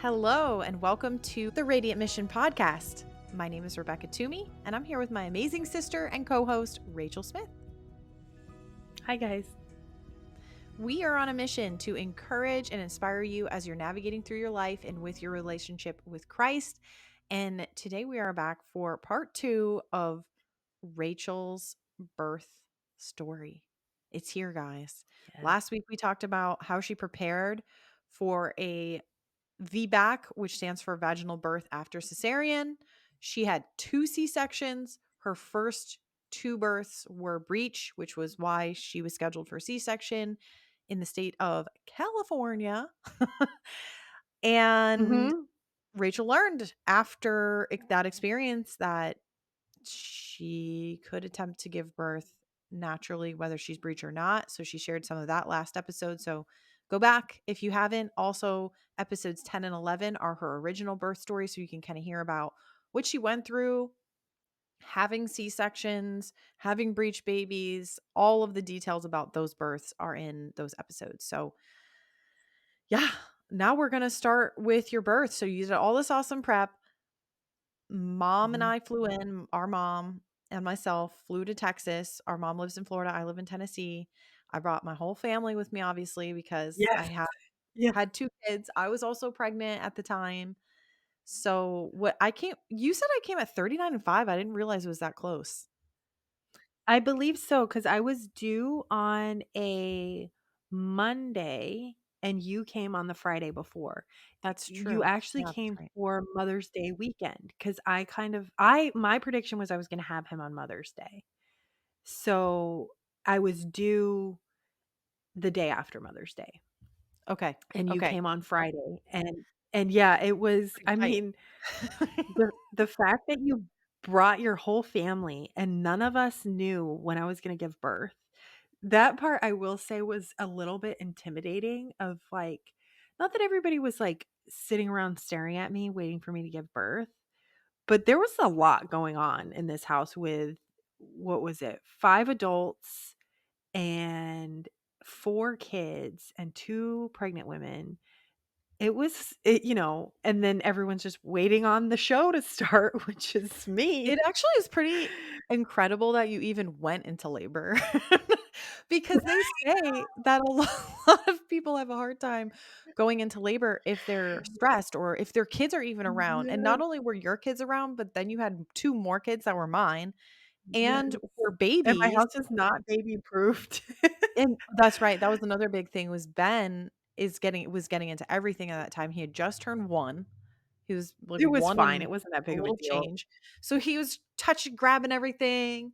Hello, and welcome to the Radiant Mission podcast. My name is Rebecca Toomey, and I'm here with my amazing sister and co-host, Rachel Smith. Hi, guys. We are on a mission to encourage and inspire you as you're navigating through your life and with your relationship with Christ. And today we are back for part 2 of Rachel's birth story. It's here, guys. Yes. Last week we talked about how she prepared for a VBAC, which stands for Vaginal Birth After Cesarean. She had 2 C-sections. Her first 2 births were breech, which was why she was scheduled for C-section in the state of California. And Rachel learned after that experience that she could attempt to give birth naturally, whether she's breech or not. So she shared some of that last episode. So go back if you haven't. Also, episodes 10 and 11 are her original birth story. So you can kind of hear about what she went through, having C-sections, having breech babies. All of the details about those births are in those episodes. So yeah, now we're going to start with your birth. So you did all this awesome prep. Mom and I flew in, our mom and myself flew to Texas. Our mom lives in Florida. I live in Tennessee. I brought my whole family with me, obviously, because I Yes. Yeah. had 2 kids. I was also pregnant at the time. So you said I came at 39 and 5. I didn't realize it was that close. I believe so, because I was due on a Monday and you came on the Friday before. That's You true. actually Yeah, that's came right. for Mother's Day weekend because my prediction was I was going to have him on Mother's Day. So I was due the day after Mother's Day Okay. and you Okay. came on Friday and yeah, it was, I Right. mean, the fact that you brought your whole family and none of us knew when I was gonna give birth, that part I will say was a little bit intimidating of, like, not that everybody was, like, sitting around staring at me waiting for me to give birth, but there was a lot going on in this house with, what was it? 5 adults and 4 kids and 2 pregnant women. And then everyone's just waiting on the show to start, which is It me. actually is pretty incredible that you even went into labor because they say that a lot of people have a hard time going into labor if they're stressed or if their kids are even around. And Yes, not only were your kids around, but then you had 2 more kids that were mine and yes. were And my babies. house is not baby proofed. And that's right. That was another big thing was Ben was getting into everything at that time. He had just turned 1. He was like It was 1 fine, it and wasn't that a big of a little deal. change. So he was touching, grabbing everything.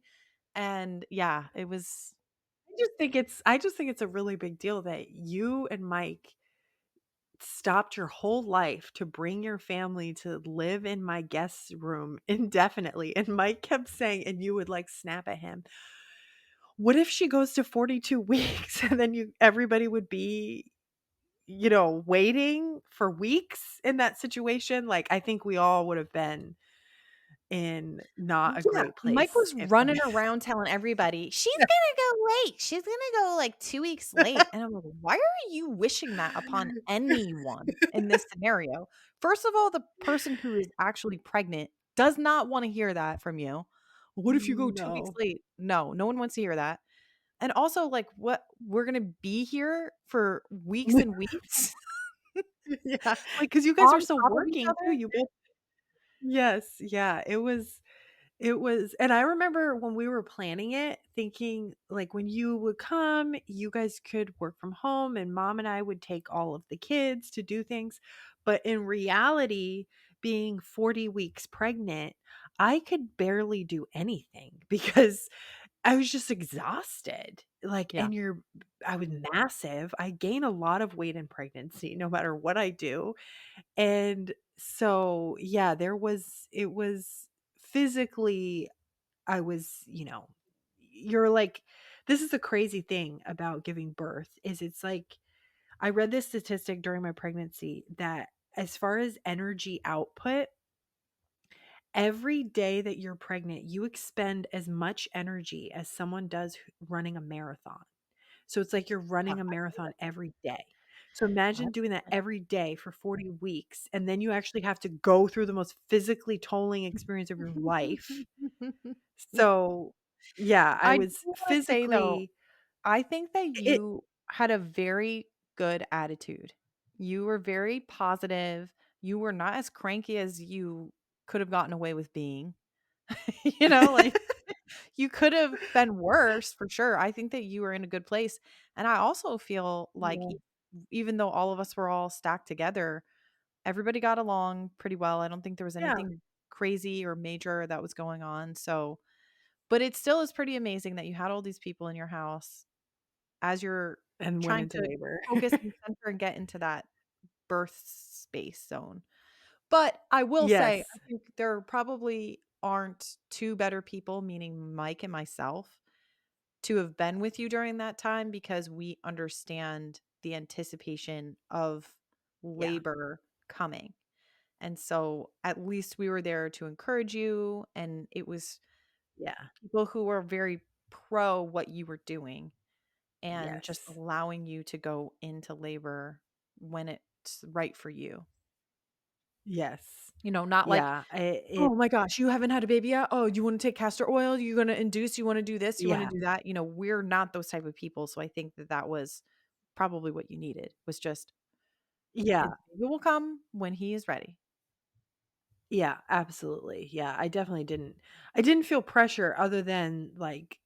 And yeah, it was I just think it's a really big deal that you and Mike stopped your whole life to bring your family to live in my guest room indefinitely, and Mike kept saying and you would, like, snap at him, "What if she goes to 42 weeks?" And then everybody would be waiting for weeks in that situation. Like, I think we all would have been in not a yeah, great Mike place was if running around telling everybody, "She's gonna go late. She's gonna go, like, 2 weeks late." And I'm like, "Why are you wishing that upon anyone in this scenario?" First of all, the person who is actually pregnant does not wanna hear that from you. "What if you go 2 weeks No. late?" No, no one wants to hear that. And also, like, what? We're gonna be here for weeks and weeks? Yeah, Like, because you guys are on still top of each working too, other? you both. Yes, yeah, it was, and I remember when we were planning it, thinking, like, when you would come, you guys could work from home, and mom and I would take all of the kids to do things, but in reality, being 40 weeks pregnant, I could barely do anything because I was just exhausted. Like, Yeah. and I was massive. I gain a lot of weight in pregnancy no matter what I do. And so, yeah, it was physically, I was, you're like, this is the crazy thing about giving birth is it's like, I read this statistic during my pregnancy that as far as energy output, every day that you're pregnant, you expend as much energy as someone does running a marathon. So it's like you're Yeah, running a I believe marathon it. every day. So imagine doing that Absolutely. every day for 40 weeks, and then you actually have to go through the most physically tolling experience of your life. So, yeah, I I do was wanna say though, physically I think that it you had a very good attitude. You were very positive. You were not as cranky as you could have gotten away with being. You know, like, you could have been worse for sure. I think that you were in a good place, and I also feel like Yeah. even though all of us were all stacked together, everybody got along pretty well. I don't think there was Yeah, anything crazy or major that was going on, so but it still is pretty amazing that you had all these people in your house as you're and went trying into to labor. focus and center and get into that birth space zone. But I will say, Yes. I think there probably aren't 2 better people, meaning Mike and myself, to have been with you during that time because we understand the anticipation of Yeah, labor coming. And so at least we were there to encourage you, and it was yeah, people who were very pro what you were doing and just yes, allowing you to go into labor when it's right for you. yes. You know, not like, Yeah, it "Oh my gosh, you haven't had a baby yet? Oh, you wanna take castor oil? You're gonna induce? You wanna do this? You wanna yeah, do that?" You know, we're not those type of people, so I think that that was probably what you needed, was just, "His yeah, baby will come when he is ready." yeah, absolutely. Yeah, I didn't feel pressure other than, like,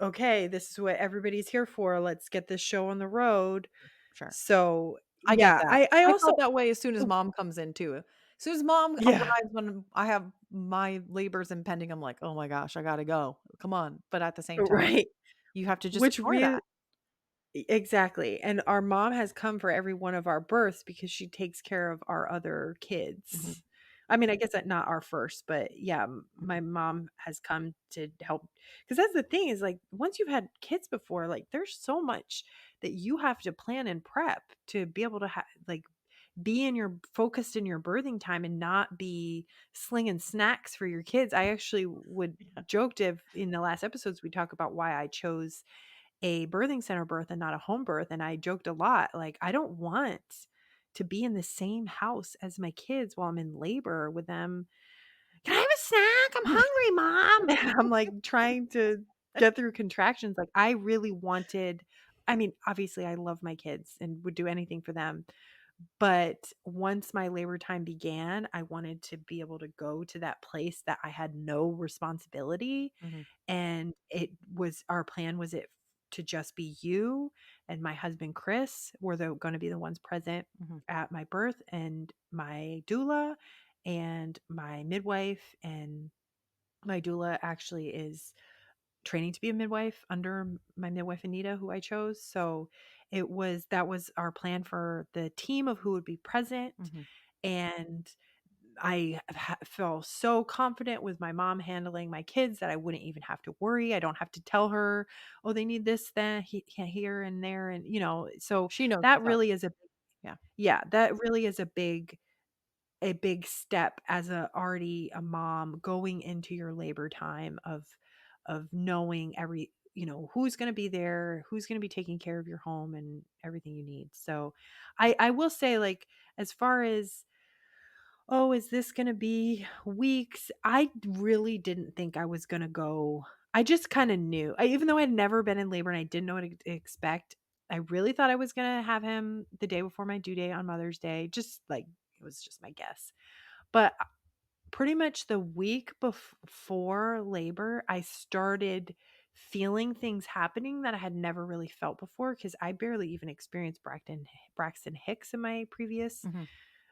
"Okay, this is what everybody's here for, let's get this show on the road." Sure. So, I get yeah, that. I I also felt that way as soon as mom comes in too. As soon as mom yeah, arrives when I have my labors impending, I'm like, "Oh my gosh, I gotta go. Come on." But at the same time, right, you have to just which ignore really that. exactly, and our mom has come for every one of our births because she takes care of our other Mhm, kids. I mean, I guess that not our first, but yeah, my mhm. mom has come to help because that's the thing is like once you've had kids before, like there's so much that you have to plan and prep to be able to like be in your focused in your birthing time and not be slinging snacks for your kids. I actually would Yeah. joked if in the last episodes we talk about why I chose a birthing center birth and not a home birth, and I joked a lot, like, I don't want to be in the same house as my kids while I'm in labor with them. "Can I have a snack? I'm hungry, mom." I'm, like, trying to get through contractions, like, I really wanted I mean, obviously, I love my kids and would do anything for them, but once my labor time began, I wanted to be able to go to that place that I had no responsibility, Mhm, and it was our plan was it to just be you and my husband Chris were gonna be the ones present mhm, at my birth, and my doula and my midwife, and my doula actually is training to be a midwife under my midwife Anita, who I chose. So that was our plan for the team of who would be present. mhm. And I felt so confident with my mom handling my kids that I wouldn't even have to worry. I don't have to tell her, oh, they need this, then here and there. And, so She knows that what's up. really is Yeah. yeah, that really is a big step as a mom going into your labor time of knowing who's going to be there, who's going to be taking care of your home and everything you need. So I will say, like, as far as, oh, is this going to be weeks, I really didn't think I was going to go. I just kind of knew, even though I'd never been in labor and I didn't know what to expect. I really thought I was going to have him the day before my due date on Mother's Day, just like it was just my guess. But pretty much the week before labor, I started feeling things happening that I had never really felt before because I barely even experienced Braxton Hicks in my previous Mhm.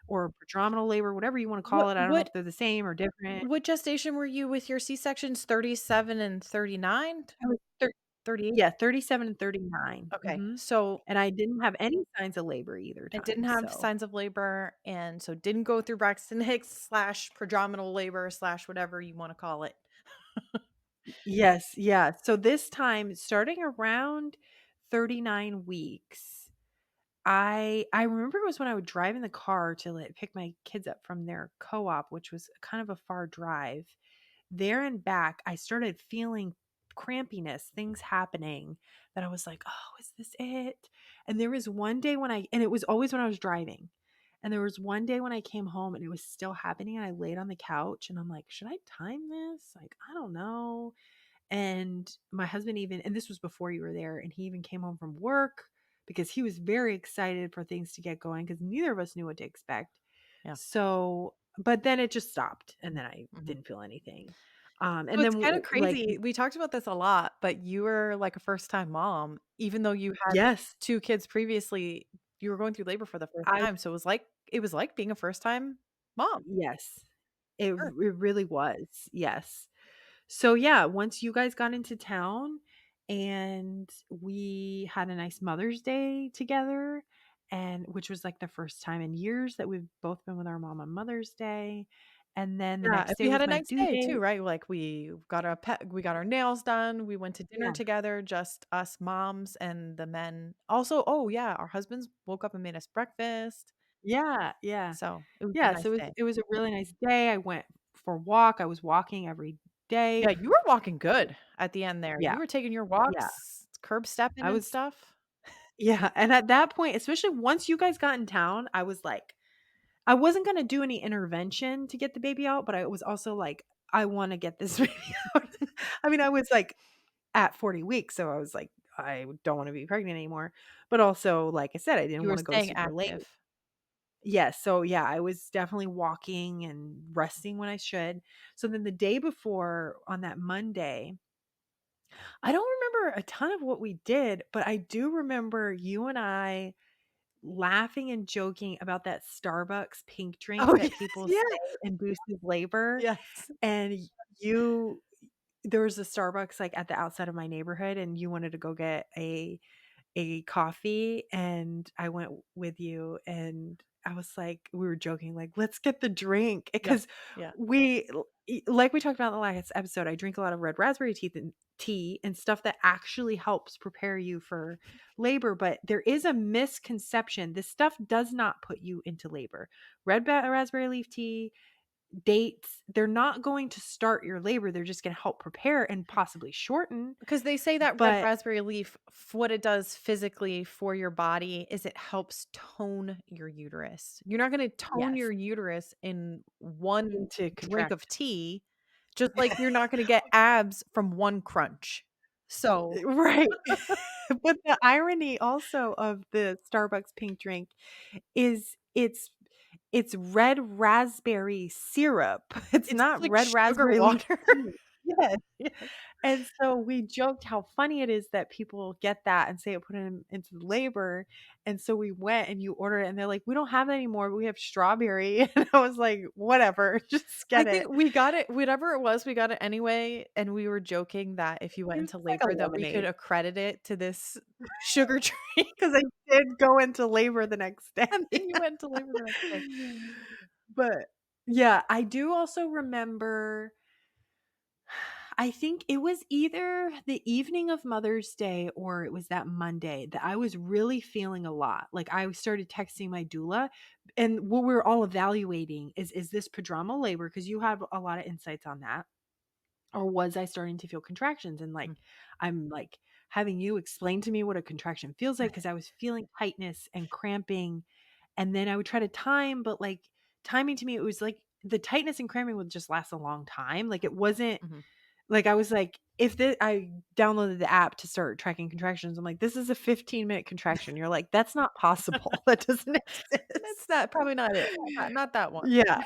or prodrominal labor, whatever you want to What call it. I don't know what if they're the same or different. what gestation were you with your C-sections? 37 and 39? I was 38? yeah, 37 and 39. Okay. Mhm. So And I didn't have any signs of labor either it didn't time. have So, signs of labor, and so didn't go through Braxton Hicks slash prodrominal labor slash whatever you wanna call it. yes, yeah. So this time starting around 39 weeks, I remember it was when I would drive in the car to, like, pick my kids up from their co-op, which was kind of a far drive. There and back, I started feeling crampiness, things happening that I was like, "Oh, is this it?" And there was one day when it was always when I was driving. And there was one day when I came home and it was still happening and I laid on the couch and I'm like, "Should I time this? Like, I don't know." And my husband even, and this was before you were there, and he even came home from work because he was very excited for things to get going because neither of us knew what to expect. Yeah. So, but then it just stopped and then I Mhm. didn't feel anything. So And then it's kinda like, crazy. We talked about this a lot, but you were like a first-time mom, even though you had yes, 2 kids previously, you were going through labor for the first I, time, so it was like being a first-time mom. yes, Sure. it really was. Yes. So yeah, once you guys got into town and we had a nice Mother's Day together, and which was like the first time in years that we've both been with our mom on Mother's Day. And then the Yeah, and next day we had was a my nice due day too, date. right? Like, we got our nails done, we went to dinner Yeah. together, just us moms and the men. Also, oh, yeah, our husbands woke up and made us breakfast, Yeah, yeah. so it was a Yeah, so nice day. it was a really nice day. I went for a walk. I was walking every day. Yeah, you were walking good at the end there. Yeah, You were taking your yeah. walks, curb stepping I and was stuff. yeah, and at that point, especially once you guys got in town, I was like, I wasn't gonna do any intervention to get the baby out, but I was also like, I wanna get this baby out. I mean, I was like at 40 weeks, so I was like, I don't wanna be pregnant anymore. But also, like I said, I didn't You were wanna go staying super late. active. Yes, so yeah, I was definitely walking and resting when I should. So then the day before on that Monday, I don't remember a ton of what we did, but I do remember you and I laughing and joking about that Starbucks pink drink Oh, that yes, people say yeah. induces labor, Yes. and you there was a Starbucks, like, at the outside of my neighborhood, and you wanted to go get a coffee, and I went with you, and I was like we were joking, like, "Let's get the drink," Yeah, because yeah. like we talked about in the last episode, I drink a lot of red raspberry tea and stuff that actually helps prepare you for labor, but there is a misconception. This stuff does not put you into labor. Raspberry leaf tea, dates, they're not going to start your labor, they're just gonna help prepare and possibly shorten, Because they say that red but raspberry leaf, what it does physically for your body is it helps tone your uterus. You're not gonna tone yes, your uterus in one into drink of contractions. tea, just like you're not gonna get abs from one crunch. So Right. But the irony also of the Starbucks pink drink is it's red raspberry syrup. It's it's just not like red sugar raspberry leaf water. tea. Yes. Yes. And so we joked how funny it is that people get that and say it put them into labor. And so we went and you order it and they're like, "We don't have that anymore, but we have strawberry." And I was like, "Whatever, just I get think it." we got it whatever it was, we got it anyway, and we were joking that if you went It was into just like a labor that we could lemonade accredit it to this sugar drink, because I did go into labor the next day. and then you went into labor the next day. But yeah, I do also remember I think it was either the evening of Mother's Day or it was that Monday that I was really feeling a lot. Like I started texting my doula and what we're all evaluating is this prodromal labor because you have a lot of insights on that, or was I starting to feel contractions and like Mm. I'm like having you explain to me what a contraction feels like because I was feeling tightness and cramping, and then I would try to time, but like timing to me it was like the tightness and cramping would just last a long time. Like it wasn't Mhm. like, I was like, if the I downloaded the app to start tracking contractions, I'm like, "This is a 15-minute contraction." You're like, "That's not possible. That doesn't That's exist." not probably not it. Not that one. Yeah.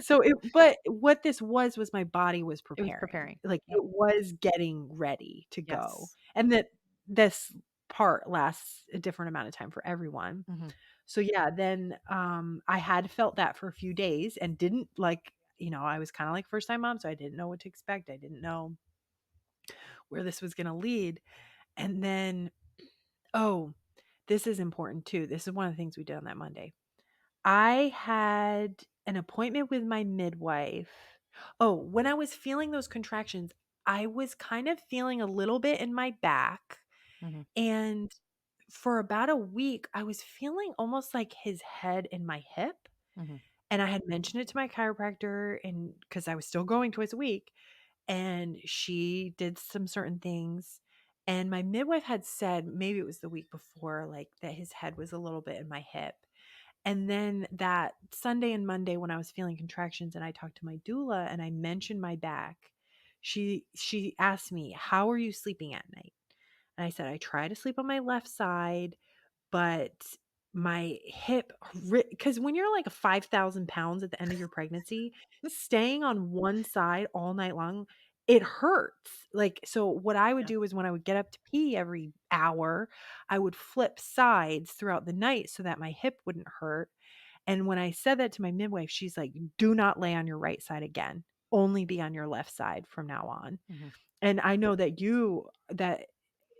So it but what this was my body was It was preparing. preparing. Like, Yep. it was getting ready to go. Yes. And that this part lasts a different amount of time for everyone. Mhm. So, yeah, then, I had felt that for a few days and didn't like, I was kinda like first time mom, so I didn't know what to expect. I didn't know where this was gonna lead. And then, oh, this is important too. This is one of the things we did on that Monday. I had an appointment with my midwife. Oh, when I was feeling those contractions, I was kind of feeling a little bit in my back. Mhm. And for about a week, I was feeling almost like his head in my hip. Mhm. And I had mentioned it to my chiropractor, and because I was still going twice a week, and she did some certain things. And my midwife had said, maybe it was the week before, like that his head was a little bit in my hip. And then that Sunday and Monday when I was feeling contractions and I talked to my doula and I mentioned my back, she asked me, "How are you sleeping at night?" And I said, "I try to sleep on my left side, but my hip," because when you're like 5,000 pounds at the end of your pregnancy, staying on one side all night long, it hurts. Like, so what I would Yeah. do is when I would get up to pee every hour, I would flip sides throughout the night so that my hip wouldn't hurt. And when I said that to my midwife, she's like, "Do not lay on your right side again. Only be on your left side from now on." Mhm. And I know that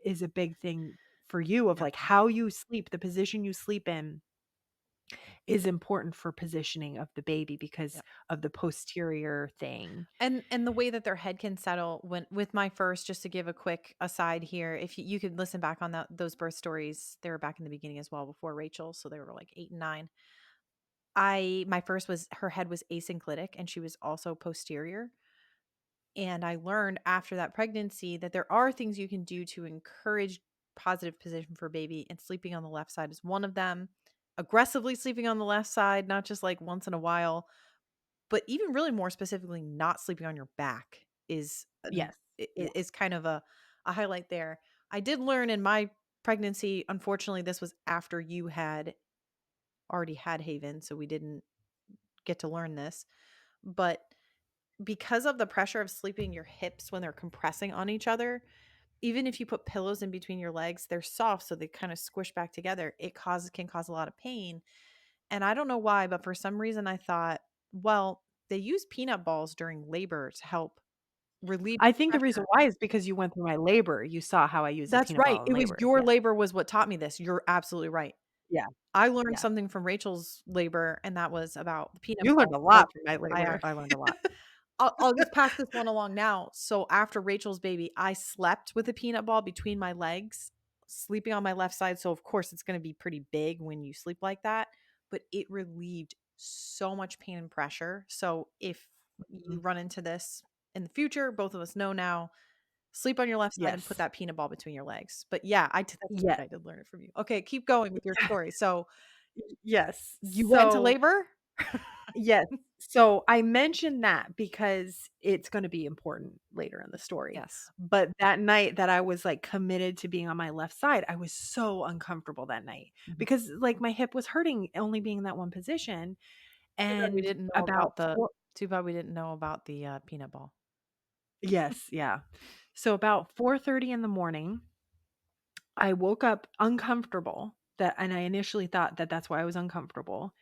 is a big thing for you of Yeah. like how you sleep, the position you sleep in is important for positioning of the baby because Yeah. of the posterior thing. And the way that their head can settle when with my first, just to give a quick aside here, if you could listen back on those birth stories, they were back in the beginning as well before Rachel, so they were like 8 and 9. My first was her head was asynclitic and she was also posterior. And I learned after that pregnancy that there are things you can do to encourage positive position for baby, and sleeping on the left side is one of them. Aggressively sleeping on the left side, not just like once in a while, but even really more specifically, not sleeping on your back Yes. Yeah. is kind of a highlight there. I did learn in my pregnancy, unfortunately, this was after you had already had Haven, so we didn't get to learn this. But because of the pressure of sleeping your hips when they're compressing on each other, even if you put pillows in between your legs, they're soft, so they kind of squish back together. It can cause a lot of pain. And I don't know why, but for some reason I thought, well, they use peanut balls during labor to help relieve I think the reason pressure. why is because you went through my labor. You saw how I use a That's peanut right. ball in It was labor. your Yeah. labor was what taught me this. You're absolutely right. Yeah. I learned Yeah. something from Rachel's labor, and that was about the peanut You learned balls. a So lot from my labor. I learned a lot. I'll just pass this one along now. So after Rachel's baby, I slept with a peanut ball between my legs, sleeping on my left side. So of course it's going to be pretty big when you sleep like that, but it relieved so much pain and pressure. So if you Mhm. run into this in the future, both of us know now, sleep on your left side and put Yes. that peanut ball between your legs. But yeah, that's Yeah. right. I did learn it from you. Okay, keep going with your story. So Yes. you went into So labor? yes. So I mentioned that because it's gonna be important later in the story. Yes. But that night that I was, like, committed to being on my left side, I was so uncomfortable that night Mhm. because, like, my hip was hurting only being in that one position, Too bad we and didn't know about about the 4. too bad we didn't know about the peanut ball. Yes, yeah. So about 4:30 in the morning, I woke up uncomfortable and I initially thought that that's why I was uncomfortable.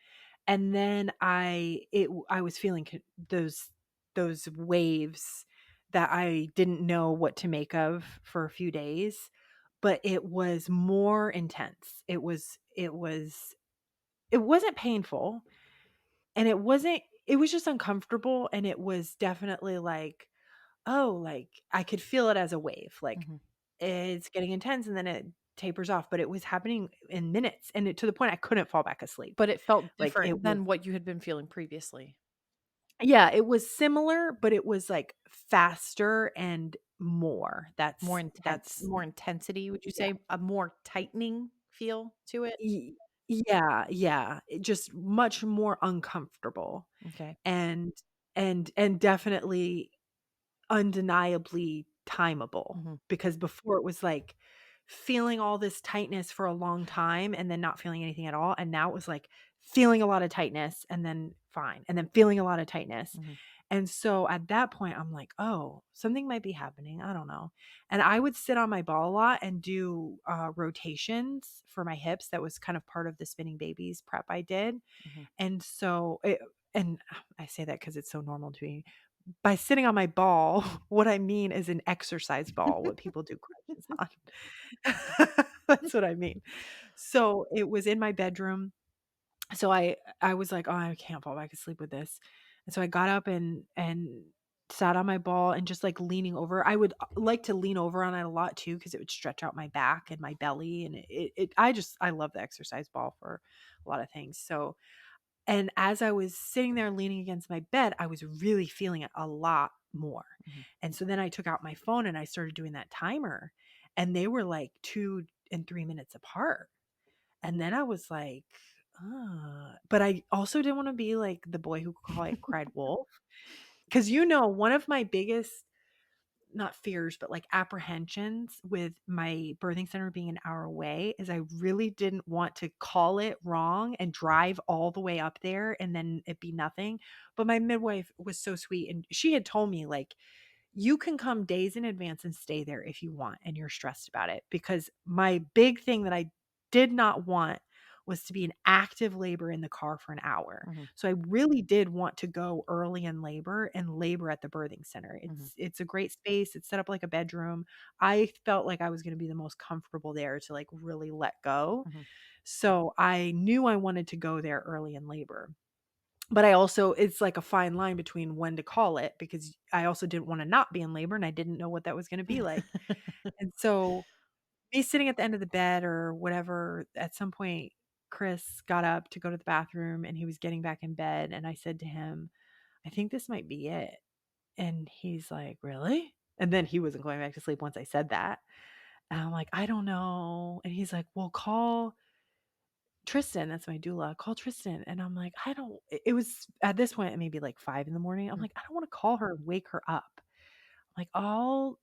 And then I was feeling those waves that I didn't know what to make of for a few days, but it was more intense. It wasn't painful, and it was just uncomfortable, and it was definitely like, oh, like I could feel it as a wave. Like Mhm. it's getting intense and then it tapers off, but it was happening in minutes and to the point I couldn't fall back asleep. But it felt Like it different was. than what you had been feeling previously. Yeah, it was similar, but it was, like, faster and more. More intense, That's more intensity, would you yeah. say? A more tightening feel to it? Y yeah, yeah, it just much more uncomfortable Okay. and and definitely undeniably timeable, Mhm, because before it was, like, feeling all this tightness for a long time and then not feeling anything at all, and now it was, like, feeling a lot of tightness and then fine, and then feeling a lot of tightness, mhm, and so at that point, I'm like, "Oh, something might be happening, I don't know," and I would sit on my ball a lot and do, rotations for my hips. That was kind of part of the spinning babies prep I did, mhm. and so it and I say that because it's so normal to me. By sitting on my ball, what I mean is an exercise ball, what people do crunches on. That's what I mean. So, it was in my bedroom. So, I was like, "Oh, I can't fall back asleep with this." And so I got up and sat on my ball and just, like, leaning over. I would, like to lean over on it a lot too because it would stretch out my back and my belly, and I love the exercise ball for a lot of things. So and as I was sitting there leaning against my bed, I was really feeling it a lot more. Mhm. And so then I took out my phone and I started doing that timer. and they were like 2 and 3 minutes apart. And then I was like, but I also didn't wanna be like the boy who cried wolf, because one of my biggest, not fears, but like apprehensions with my birthing center being an hour away is I really didn't want to call it wrong and drive all the way up there and then it be nothing. But my midwife was so sweet, and she had told me, like, you can come days in advance and stay there if you want and you're stressed about it, because my big thing that I did not want was to be in active labor in the car for an hour. Mhm. So I really did want to go early in labor and labor at the birthing center. Mhm. It's a great space. It's set up like a bedroom. I felt like I was going to be the most comfortable there to like really let go. Mhm. So I knew I wanted to go there early in labor. But I also, it's like a fine line between when to call it, because I also didn't want to not be in labor and I didn't know what that was going to be like. And so me sitting at the end of the bed or whatever, at some point, Chris got up to go to the bathroom and he was getting back in bed. And I said to him, I think this might be it. And he's like, really? And then he wasn't going back to sleep once I said that. And I'm like, I don't know. And he's like, well, call Tristan. That's my doula. Call Tristan. And I'm like, I don't, it was at this point, maybe like 5 in the morning. I'm Mhm. like, I don't want to call her and wake her up. I'm like, I'll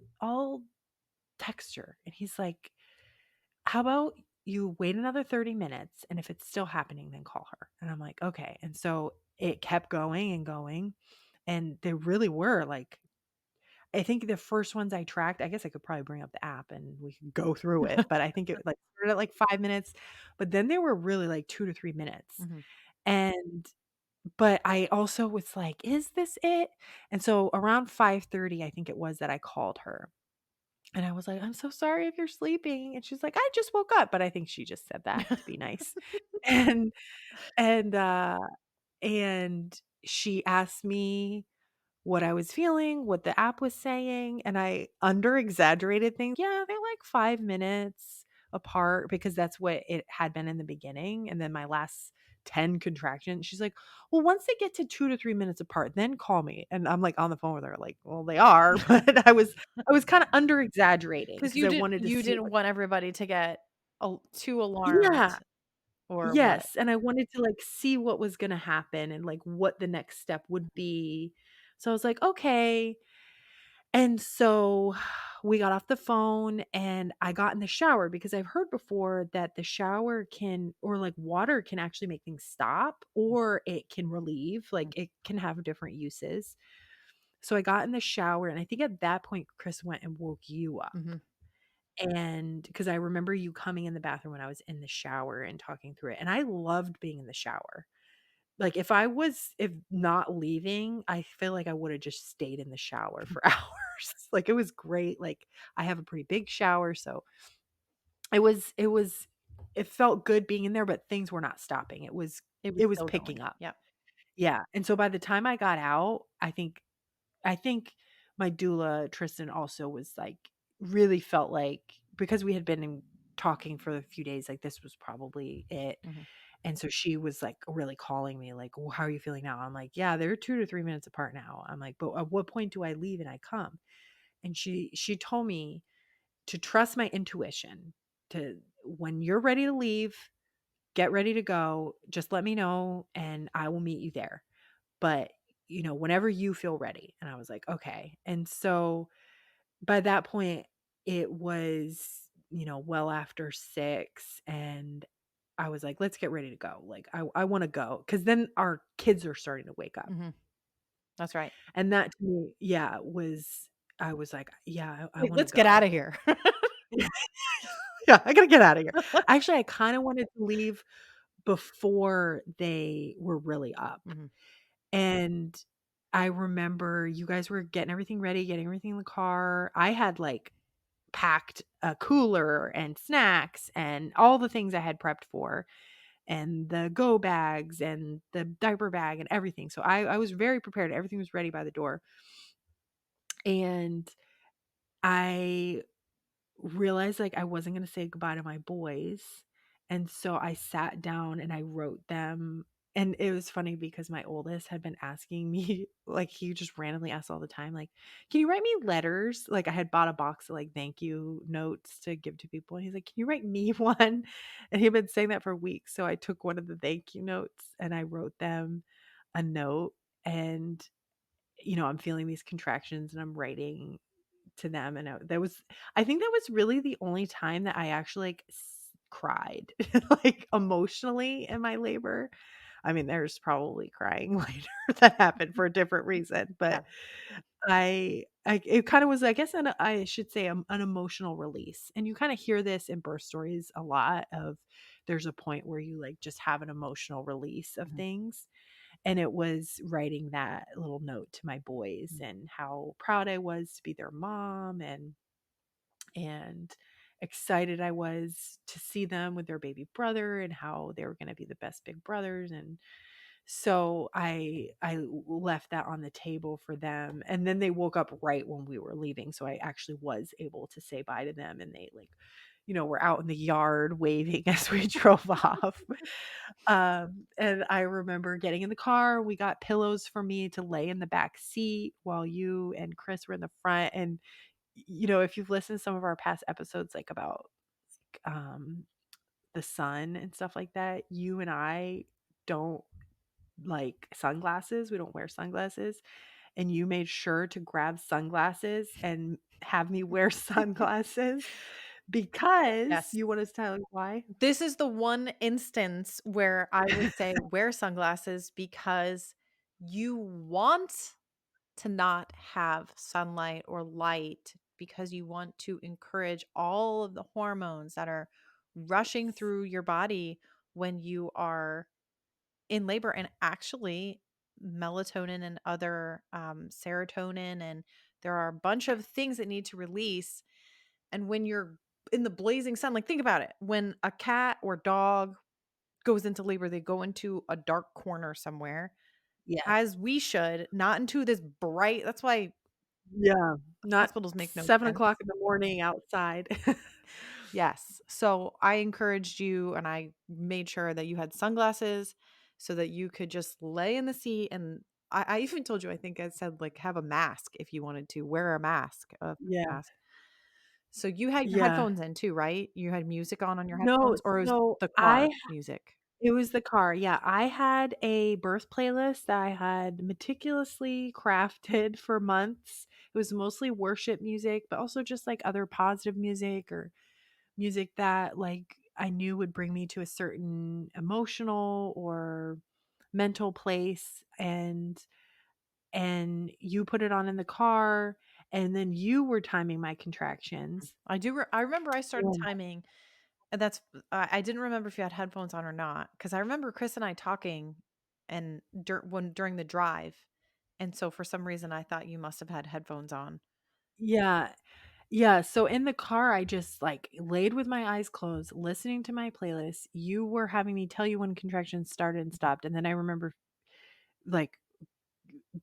text her. And he's like, how about you wait another 30 minutes, and if it's still happening, then call her. And I'm like, okay. And so it kept going and going. And they really were like, I think the first ones I tracked, I guess I could probably bring up the app and we could go through it. But I think it like started at like 5 minutes, but then they were really like 2 to 3 minutes. Mhm. And but I also was like, is this it? And so around 5:30, I think it was, that I called her. And I was like, "I'm so sorry if you're sleeping." And she's like, "I just woke up." But I think she just said that to be nice. And and, uh, and she asked me what I was feeling, what the app was saying, and I under exaggerated things. Yeah, they're like 5 minutes apart because that's what it had been in the beginning, and then my last 10 contractions, she's like, "Well, once they get to 2 to 3 minutes apart, then call me." And I'm, like, on the phone with her like, "Well, they are," but I was kinda under exaggerating Because because I wanted to you see didn't what. want everybody to get too Yeah. alarmed or what? Yes, and I wanted to, like, see what was gonna happen and, like, what the next step would be. So I was like, "Okay." And so we got off the phone and I got in the shower, because I've heard before that the shower can, or like water can actually make things stop, or it can relieve, like it can have different uses. So I got in the shower and I think at that point Chris went and woke you up. Mhm. And because I remember you coming in the bathroom when I was in the shower and talking through it. And I loved being in the shower. Like, if not leaving, I feel like I woulda just stayed in the shower for hours. Like, it was great. Like, I have a pretty big shower, so it felt good being in there, but things were not stopping. It was It was still going. picking up. Yep. Yeah, and so by the time I got out, I think my doula, Tristan, also was, like, really felt like, because we had been talking for a few days, like, this was probably it. Mhm. And so she was, like, really calling me, like, "Well, how are you feeling now?" I'm like, "Yeah, they're 2 to 3 minutes apart now." I'm like, "But at what point do I leave and I come?" And she told me to trust my intuition, to, when you're ready to leave, get ready to go, just let me know and I will meet you there. But, whenever you feel ready. And I was like, "Okay." And so by that point, it was, well after 6, and I was like, "Let's get ready to go." Like, I wanna go, because then our kids are starting to wake up. Mhm. That's right. And that to me, yeah, I was like, "Yeah, I Like, wanna let's get out go." of here. Yeah, I gotta get out of here. Actually, I kinda wanted to leave before they were really up. Mhm. And I remember you guys were getting everything ready, getting everything in the car. I had, like, packed a cooler and snacks and all the things I had prepped for, and the go bags and the diaper bag and everything. So I was very prepared. Everything was ready by the door. And I realized, like, I wasn't going to say goodbye to my boys. And so I sat down and I wrote them. And it was funny because my oldest had been asking me, like, he just randomly asked all the time, like, "Can you write me letters?" Like, I had bought a box of, like, thank you notes to give to people, and he's like, "Can you write me one?" And he'd been saying that for weeks, so I took one of the thank you notes and I wrote them a note, and, I'm feeling these contractions and I'm writing to them, and I think that was really the only time that I actually, like, cried, like, emotionally in my labor. I mean, there's probably crying later that happened for a different reason, but Yeah. it kinda was, I guess, I should say, an emotional release, and you kinda hear this in birth stories a lot of there's a point where you, like, just have an emotional release of Mhm. things, and it was writing that little note to my boys Mhm. and how proud I was to be their mom, and excited I was to see them with their baby brother and how they were gonna be the best big brothers, and so I left that on the table for them, and then they woke up right when we were leaving, so I actually was able to say bye to them, and they, like, were out in the yard waving as we drove off. And I remember getting in the car, we got pillows for me to lay in the back seat while you and Chris were in the front, and if you've listened to some of our past episodes, like, about, um, the sun and stuff like that, you and I don't like sunglasses, we don't wear sunglasses, and you made sure to grab sunglasses and have me wear sunglasses because Yes. you want to tell me why? This is the one instance where I would say wear sunglasses because you want to not have sunlight or light because you want to encourage all of the hormones that are rushing Yes. through your body when you are in labor. And actually, melatonin and other serotonin, and there are a bunch of things that need to release. And when you're in the blazing sun, like, think about it, when a cat or dog goes into labor, they go into a dark corner somewhere, Yes. as we should, not into this bright. That's why Yeah, not hospitals make no 7 o'clock sense. in the morning outside. Yes. So I encouraged you and I made sure that you had sunglasses so that you could just lay in the seat. And I even told you, I think I said, like, have a mask if you wanted to wear a mask, a Yeah, mask. So you had your yeah. headphones in too, right? You had music on your No, headphones, or it was so the car I music? it was the car, yeah. I had a birth playlist that I had meticulously crafted for months. It was mostly worship music, but also just, like, other positive music or music that, like, I knew would bring me to a certain emotional or mental place, and you put it on in the car, and then you were timing my contractions. I remember I started Yeah. timing, and I didn't remember if you had headphones on or not, because I remember Chris and I talking and during the drive, and so for some reason I thought you must have had headphones on. Yeah. Yeah, so in the car, I just, like, laid with my eyes closed, listening to my playlist. You were having me tell you when contractions started and Mhm. stopped, and then I remember, like,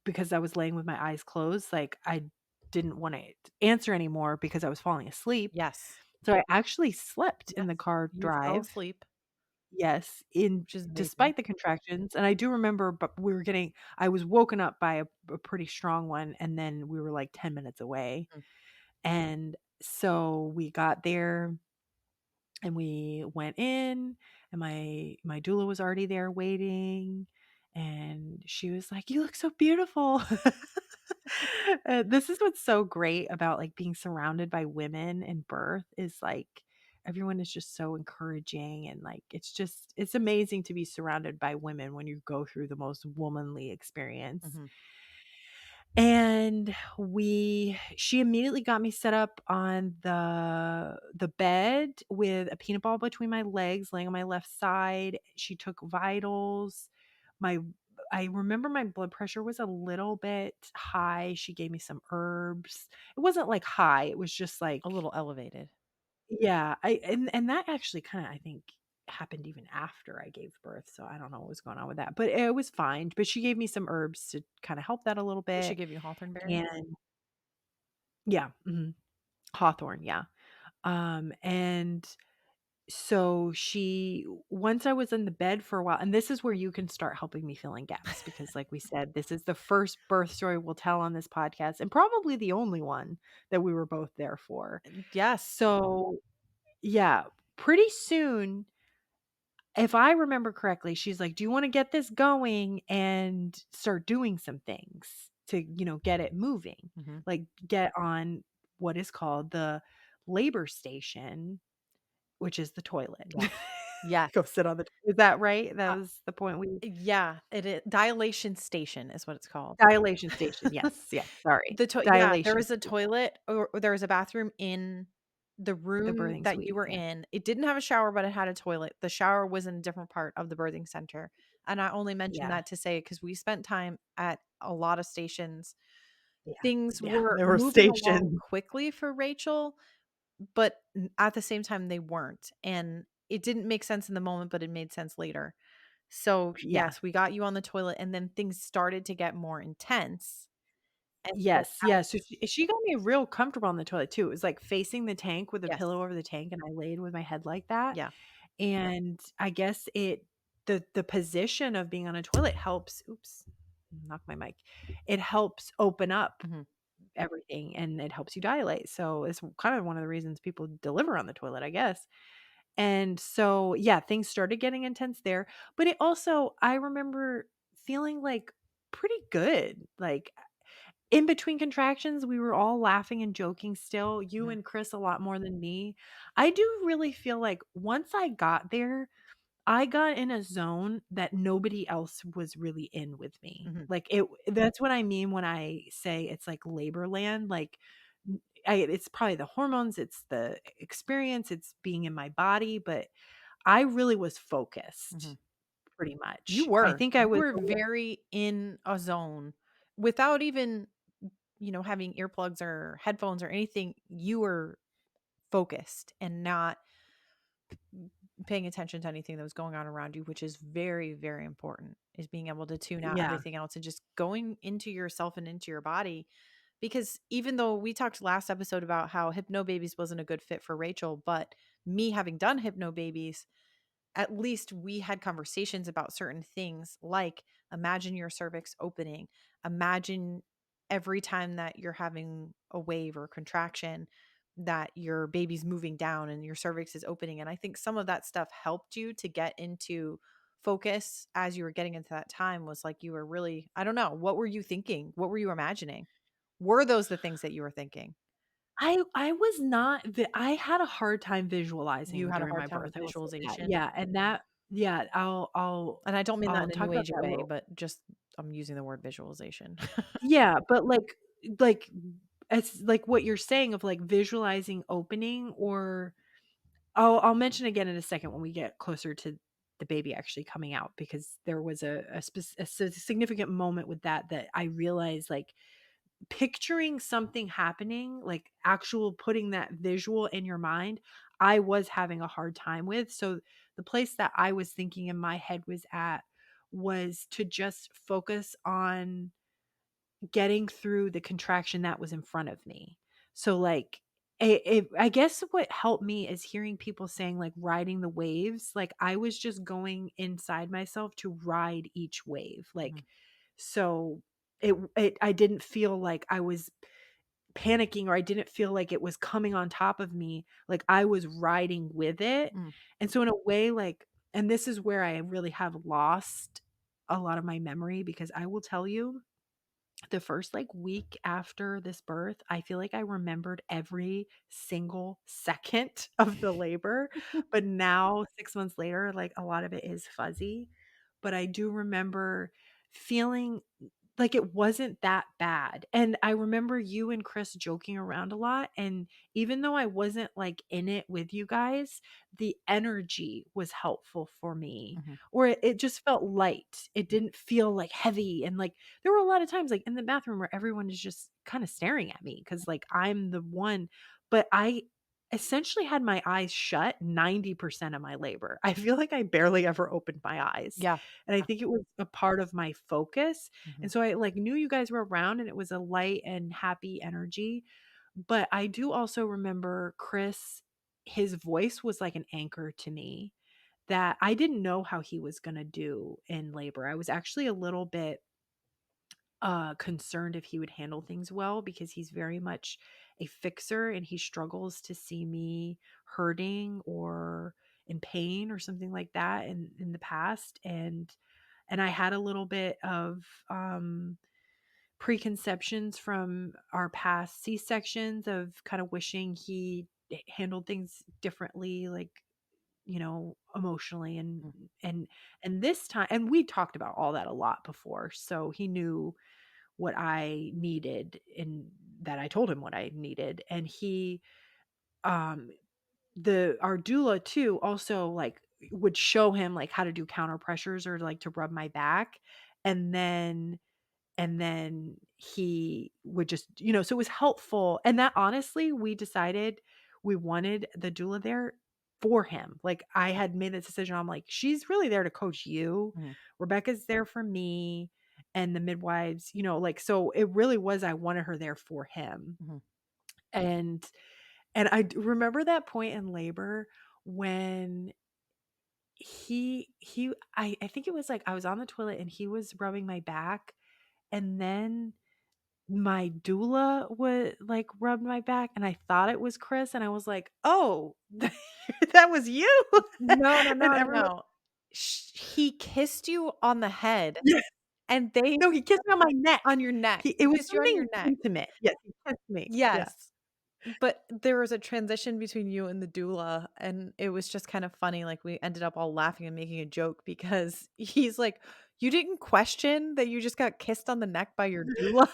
because I was laying with my eyes closed, like, I didn't wanna answer anymore because I was falling asleep. Yes. So I actually slept in the Yes. car You fell drive. asleep, Yes, in which is amazing. despite the contractions, and I do remember, but I was woken up by a pretty strong one, and then we were, like, 10 minutes away, Mm. and so we got there, and we went in, and my doula was already there waiting, and she was like, "You look so beautiful." This is what's so great about, like, being surrounded by women in birth is, like, everyone is just so encouraging, and, like, it's amazing to be surrounded by women when you go through the most womanly experience. Mhm. And we she immediately got me set up on the bed with a peanut ball between my legs, laying on my left side. She took vitals. My I remember my blood pressure was a little bit high. She gave me some herbs. It wasn't, like, high, it was just, A like, little elevated. yeah, and that actually kinda, I think, happened even after I gave birth, so I don't know what was going on with that, but it was fine. But she gave me some herbs to kinda help that a little Did she bit, give you hawthorn berries? and yeah, mhm, hawthorn, yeah. And So she once I was in the bed for a while, and this is where you can start helping me fill in gaps because like we said, this is the first birth story we'll tell on this podcast and probably the only one that we were both there for. Yes. So, yeah, pretty soon, if I remember correctly, she's like, "Do you wanna get this going and start doing some things to, get it moving?" Mhm. Like, get on what is called the labor station, which is the toilet. Yeah. Yes. Go sit on the is that right? That Uh, was the point we yeah, it is dilation station is what it's called. dilation station, yes, yes, sorry. Yeah, there Dilation was a station, toilet or there was a bathroom in the the room birthing that you suite, were yeah. in. It didn't have a shower, but it had a toilet. The shower was in a different part of the birthing center, and I only mention Yeah, that to say because we spent time at a lot of stations. yeah, Things yeah, were there were moving along stations. quickly for Rachel, but at the same time, they weren't, and it didn't make sense in the moment, but it made sense later. So, Yeah. yes, we got you on the toilet, and then things started to get more intense, and so Yes, yes, so she got me real comfortable on the toilet too. It was, like, facing the tank with a yes, pillow over the tank, and I laid with my head like that, yeah, and I guess the position of being on a toilet helps oops, knocked my mic. It helps open up mhm, everything, and it helps you dilate, so it's kind of one of the reasons people deliver on the toilet, I guess. And so, yeah, things started getting intense there, but it also I remember feeling, like, pretty good, like, in between contractions, we were all laughing and joking still, you mhm, and Chris a lot more than me. I do really feel like once I got there, I got in a zone that nobody else was really in with me. mhm, Like, that's what I mean when I say it's like labor land, like, it's probably the hormones, it's the experience, it's being in my body, but I really was focused mhm. pretty You much. I were. think I You was were very in a zone without even, having earplugs or headphones or anything. You were focused and not paying attention to anything that was going on around you, which is very, very important, is being able to tune out yeah. everything else and just going into yourself and into your body. Because even though we talked last episode about how hypno babies wasn't a good fit for Rachel, but me having done hypno babies, at least we had conversations about certain things like imagine your cervix opening, imagine every time that you're having a wave or contraction that your baby's moving down and your cervix is opening. And I think some of that stuff helped you to get into focus as you were getting into that time. Was like you were really, I don't know, what were you thinking? What were you imagining? Were those the things that you were thinking? I was not I had a hard time You visualizing had a during hard my time birth, with I will say that. visualization. Yeah, and that yeah, And I don't mean that I'll in a talk new about agey that a way, little. but just I'm using the word visualization. Yeah, but like it's like what you're saying of like visualizing opening or I'll mention again in a second when we get closer to the baby actually coming out because there was a significant moment with that I realized like picturing something happening, like actual putting that visual in your mind, I was having a hard time with. So the place that I was thinking in my head was at was to just focus on getting through the contraction that was in front of me. So like I guess what helped me is hearing people saying like riding the waves. Like I was just going inside myself to ride each wave. Mhm, Like so it I didn't feel like I was panicking or I didn't feel like it was coming on top of me. Like I was riding with it. mm, And so in a way like and this is where I really have lost a lot of my memory because I will tell you the first like week after this birth, I feel like I remembered every single second of the labor. But now, 6 months later, like a lot of it is fuzzy. But I do remember feeling like it wasn't that bad. And I remember you and Chris joking around a lot. And even though I wasn't like in it with you guys, the energy was helpful for me. mhm, Or it just felt light. It didn't feel like heavy. And like there were a lot of times like in the bathroom where everyone is just kind of staring at me because like I'm the one. But I essentially had my eyes shut 90% of my labor. I feel like I barely ever opened my eyes. yeah, And I think it was a part of my focus mhm, and so I like knew you guys were around and it was a light and happy energy. But I do also remember Chris his voice was like an anchor to me that I didn't know how he was gonna do in labor. I was actually a little bit concerned if he would handle things well because he's very much a fixer and he struggles to see me hurting or in pain or something like that in the past. And I had a little bit of preconceptions from our past C-sections of kind of wishing he handled things differently, like, emotionally, Mhm. and and this time, and we talked about all that a lot before, so he knew what I needed and that I told him what I needed. And he, um the our doula too also, like, would show him, like, how to do counter pressures or, like, to rub my back, and then he would just, so it was helpful. And that, honestly, we decided we wanted the doula there for him. Like, I had made this decision. I'm like, she's really there to coach you. Mhm. Rebecca's there for me and the midwives, like, so it really was, I wanted her there for him. Mhm. And remember that point in labor when I think it was like I was on the toilet and he was rubbing my back, and then my doula would, like, rub my back, and I thought it was Chris, and I was like, "Oh, that was you?" No, no, And no, no, everyone no. He kissed you on the head, Yes. and they No, he kissed me on my neck. on your neck. It He was kissed you on your something neck. intimate. Yes, he kissed me. Yeah. Yes. But there was a transition between you and the doula, and it was just kind of funny, like, we ended up all laughing and making a joke because he's like, "You didn't question that you just got kissed on the neck by your doula?"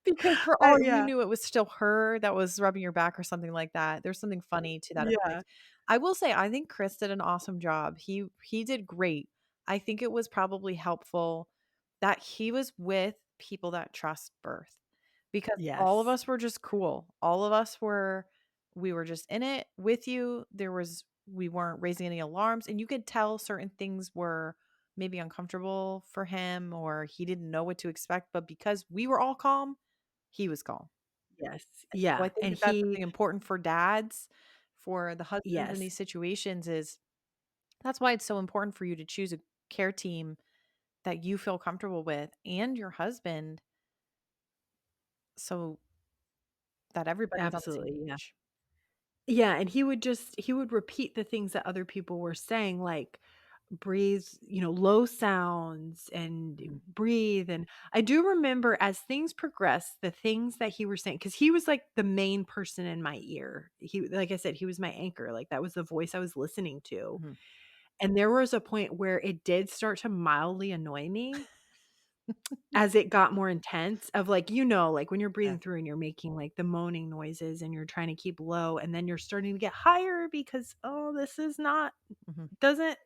Because for all you Yeah. knew, it was still her that was rubbing your back or something like that. There's something funny to that Yeah. effect. I will say, I think Chris did an awesome job. He did great. I think it was probably helpful that he was with people that trust birth because all of Yes. us were just cool. All of us were we were just in it with you. We weren't raising any alarms, and you could tell certain things were maybe uncomfortable for him or he didn't know what to expect, but because we were all calm, he was calm. Yes. So Yeah, I think and that that's he something important for dads, for the husbands in yes. these situations is that's why it's so important for you to choose a care team that you feel comfortable with and your husband so that everybody's on the same Absolutely, yeah. page. Yeah, and he would repeat the things that other people were saying, like, breathe, low sounds and Mhm, breathe. And I do remember as things progressed, the things that he was saying, because he was like the main person in my ear. He, like I said, he was my anchor. Like, that was the voice I was listening to. mhm. And there was a point where it did start to mildly annoy me as it got more intense, of, like, like when you're Yeah. breathing through and you're making, like, the moaning noises and you're trying to keep low, and then you're starting to get higher because, oh, this is not Mhm. doesn't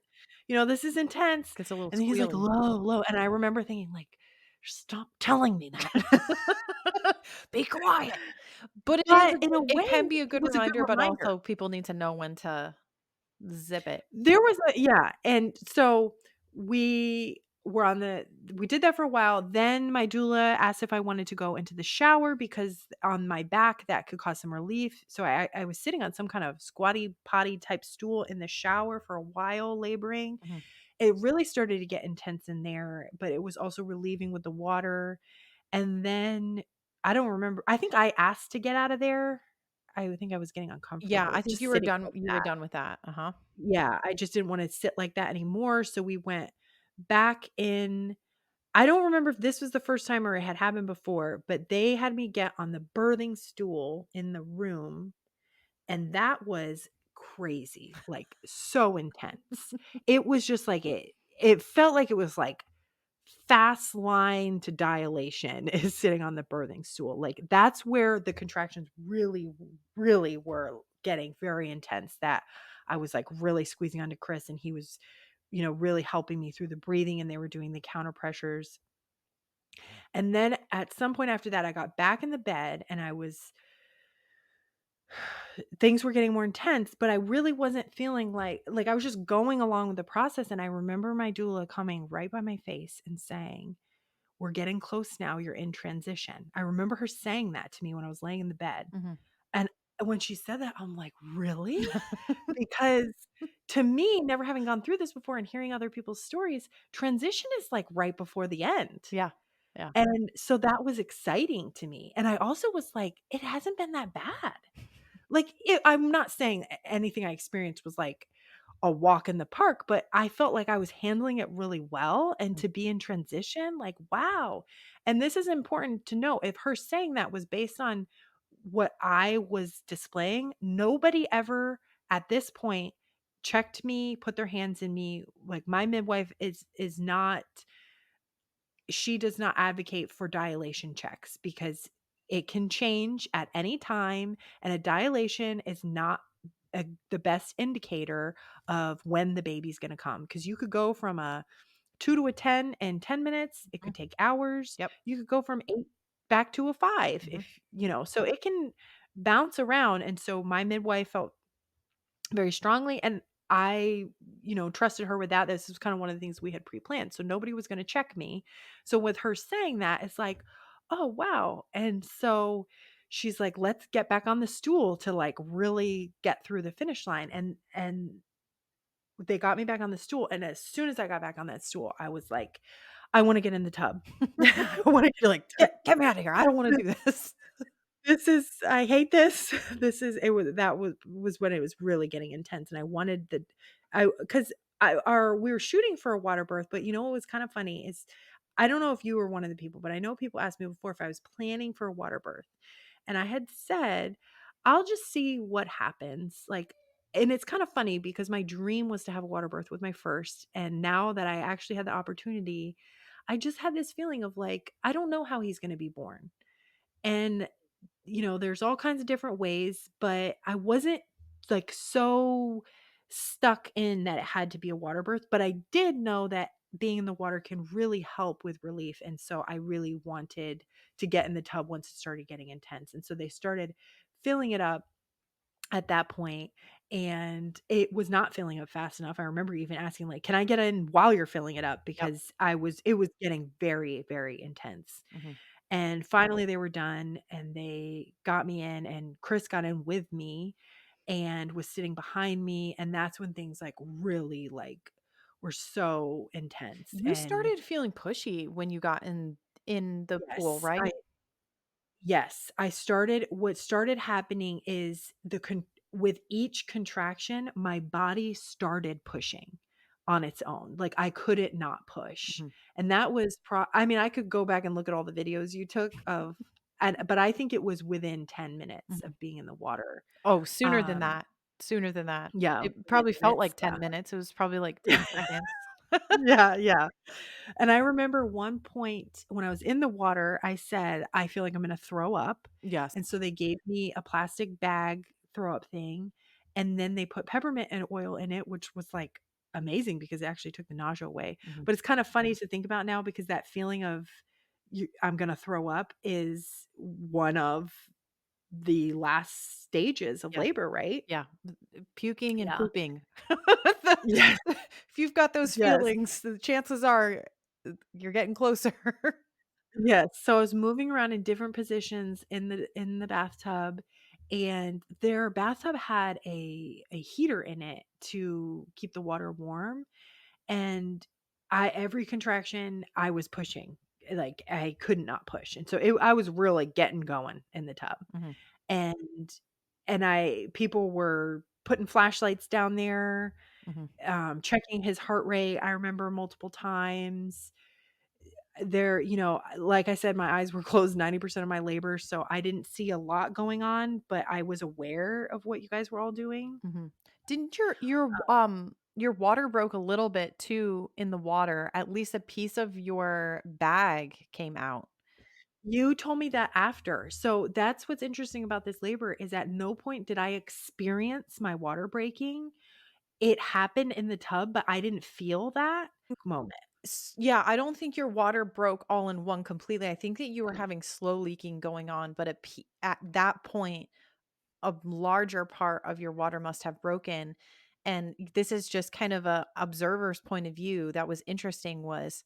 this is intense. Gets a little And then he's like, squealy. "Low, low." And I remember thinking, like, "Stop telling me that." Be quiet. But it is But in a way, it can be a it good was a good reminder, but reminder. also people need to know when to zip it. There was a yeah, and so we were on the we did that for a while. Then my doula asked if I wanted to go into the shower because on my back that could cause some relief. So I was sitting on some kind of squatty potty type stool in the shower for a while laboring. Mhm. It really started to get intense in there, but it was also relieving with the water. And then I don't remember. I think I asked to get out of there. I think I was getting Yeah, I uncomfortable think just sitting like you were that. done with that. Uh-huh. Yeah, I just didn't wanna sit like that anymore, so we went back in. I don't remember if this was the first time or it had happened before, but they had me get on the birthing stool in the room, and that was crazy, like, so intense. It was just like it felt like it was, like, fast line to dilation is sitting on the birthing stool. Like, that's where the contractions really, really were getting very intense, that I was, like, really squeezing onto Chris, and he was, really helping me through the breathing, and they were doing the counter pressures. And then at some point after that, I got back in the bed and I was things were getting more intense, but I really wasn't feeling like I was just going along with the process. And I remember my doula coming right by my face and saying, "We're getting close now. You're in transition." I remember her saying that to me when I was laying in the bed. Mhm. And when she said that, I'm like, "Really?" Because to me, never having gone through this before and hearing other people's stories, transition is, like, right before the end. Yeah. Yeah. And so that was exciting to me, and I also was like, "It hasn't been that bad." Like, I'm not saying anything I experienced was like a walk in the park, but I felt like I was handling it really well, and Mm. to be in transition, like, wow. And this is important to know, if her saying that was based on what I was displaying, nobody ever at this point checked me, put their hands in me. Like, my midwife is not, she does not advocate for dilation checks because it can change at any time, and a dilation is not the best indicator of when the baby's going to come, because you could go from a 2 to a 10 in 10 minutes, it Mhm. could take hours. Yep. You could go from 8 back to a 5, Mhm. if so it can bounce around. And so my midwife felt very strongly, and I, trusted her with that. This was kind of one of the things we had pre-planned. So nobody was going to check me. So with her saying that, it's like, "Oh, wow." And so she's like, "Let's get back on the stool to like really get through the finish line." And they got me back on the stool, and as soon as I got back on that stool, I was like, "I want to get in the tub." I want to You're like, Get me out of here. I don't want to do this." This is, I hate this. This is, it was, that was when it was really getting intense, and I wanted the, I because I our we were shooting for a water birth, but what was kind of funny is, I don't know if you were one of the people, but I know people asked me before if I was planning for a water birth, and I had said, "I'll just see what happens." Like, and it's kind of funny because my dream was to have a water birth with my first, and now that I actually had the opportunity, I just had this feeling of like, I don't know how he's going to be born. And there's all kinds of different ways, but I wasn't like so stuck in that it had to be a water birth, but I did know that being in the water can really help with relief. And so I really wanted to get in the tub once it started getting intense. And so they started filling it up at that point, and it was not filling up fast enough. I remember even asking, like, "Can I get in while you're filling it up?" Yep. Because it was getting very, very intense. Mhm. And finally they were done, and they got me in, and Chris got in with me and was sitting behind me, and that's when things like really like were so intense. You And started feeling pushy when you got in the pool, yes, right? I started, what started happening is with each contraction, my body started pushing on its own. Like, I couldn't not push. Mhm. And that was I mean, I could go back and look at all the videos you took of, and but I think it was within 10 minutes Mhm. of being in the water. Oh, sooner than Um, that. Sooner than that. yeah, It probably felt minutes. like 10 minutes. It was probably like 10 seconds. Yeah, yeah. And I remember one point when I was in the water, I said, "I feel like I'm gonna throw up." Yes. And so they gave me a plastic bag throw up thing, and then they put peppermint and oil in it, which was like amazing because it actually took the nausea away. Mhm. But it's kind of funny to think about now, because that feeling of I'm gonna throw up is one of the last stages of Yes. labor, right? Yeah. Puking and Yeah. pooping. Yes. If you've got those Yes. feelings, the chances are, you're getting closer. Yes, so I was moving around in different positions in the bathtub, and their bathtub had a heater in it to keep the water warm, and I every contraction, I was pushing, like, I could not push, and so I was really getting going in the tub, Mhm. and I people were putting flashlights down there, Mhm. checking his heart rate, I remember multiple times. There, like I said, my eyes were closed 90% of my labor, so I didn't see a lot going on, but I was aware of what you guys were all doing. Mhm. Didn't your water broke a little bit too in the water? At least a piece of your bag came out. You told me that after. So that's what's interesting about this labor, is at no point did I experience my water breaking. It happened in the tub, but I didn't feel that moment. Yeah, I don't think your water broke all in one completely. I think that you were having slow leaking going on, but at that point, a larger part of your water must have broken. And this is just kind of a observer's point of view that was interesting was,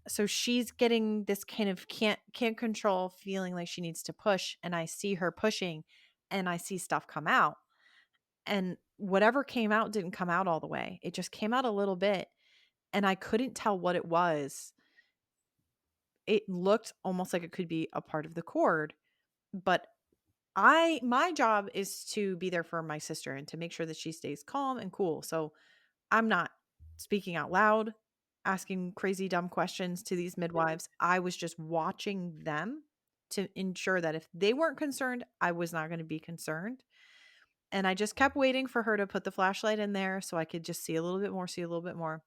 so she's getting this kind of can't control feeling like she needs to push, and I see her pushing, and I see stuff come out, and whatever came out didn't come out all the way. It just came out a little bit, and I couldn't tell what it was. It looked almost like it could be a part of the cord, but my job is to be there for my sister and to make sure that she stays calm and cool. So I'm not speaking out loud, asking crazy dumb questions to these midwives. I was just watching them to ensure that if they weren't concerned, I was not going to be concerned. And I just kept waiting for her to put the flashlight in there so I could just see a little bit more, see a little bit more.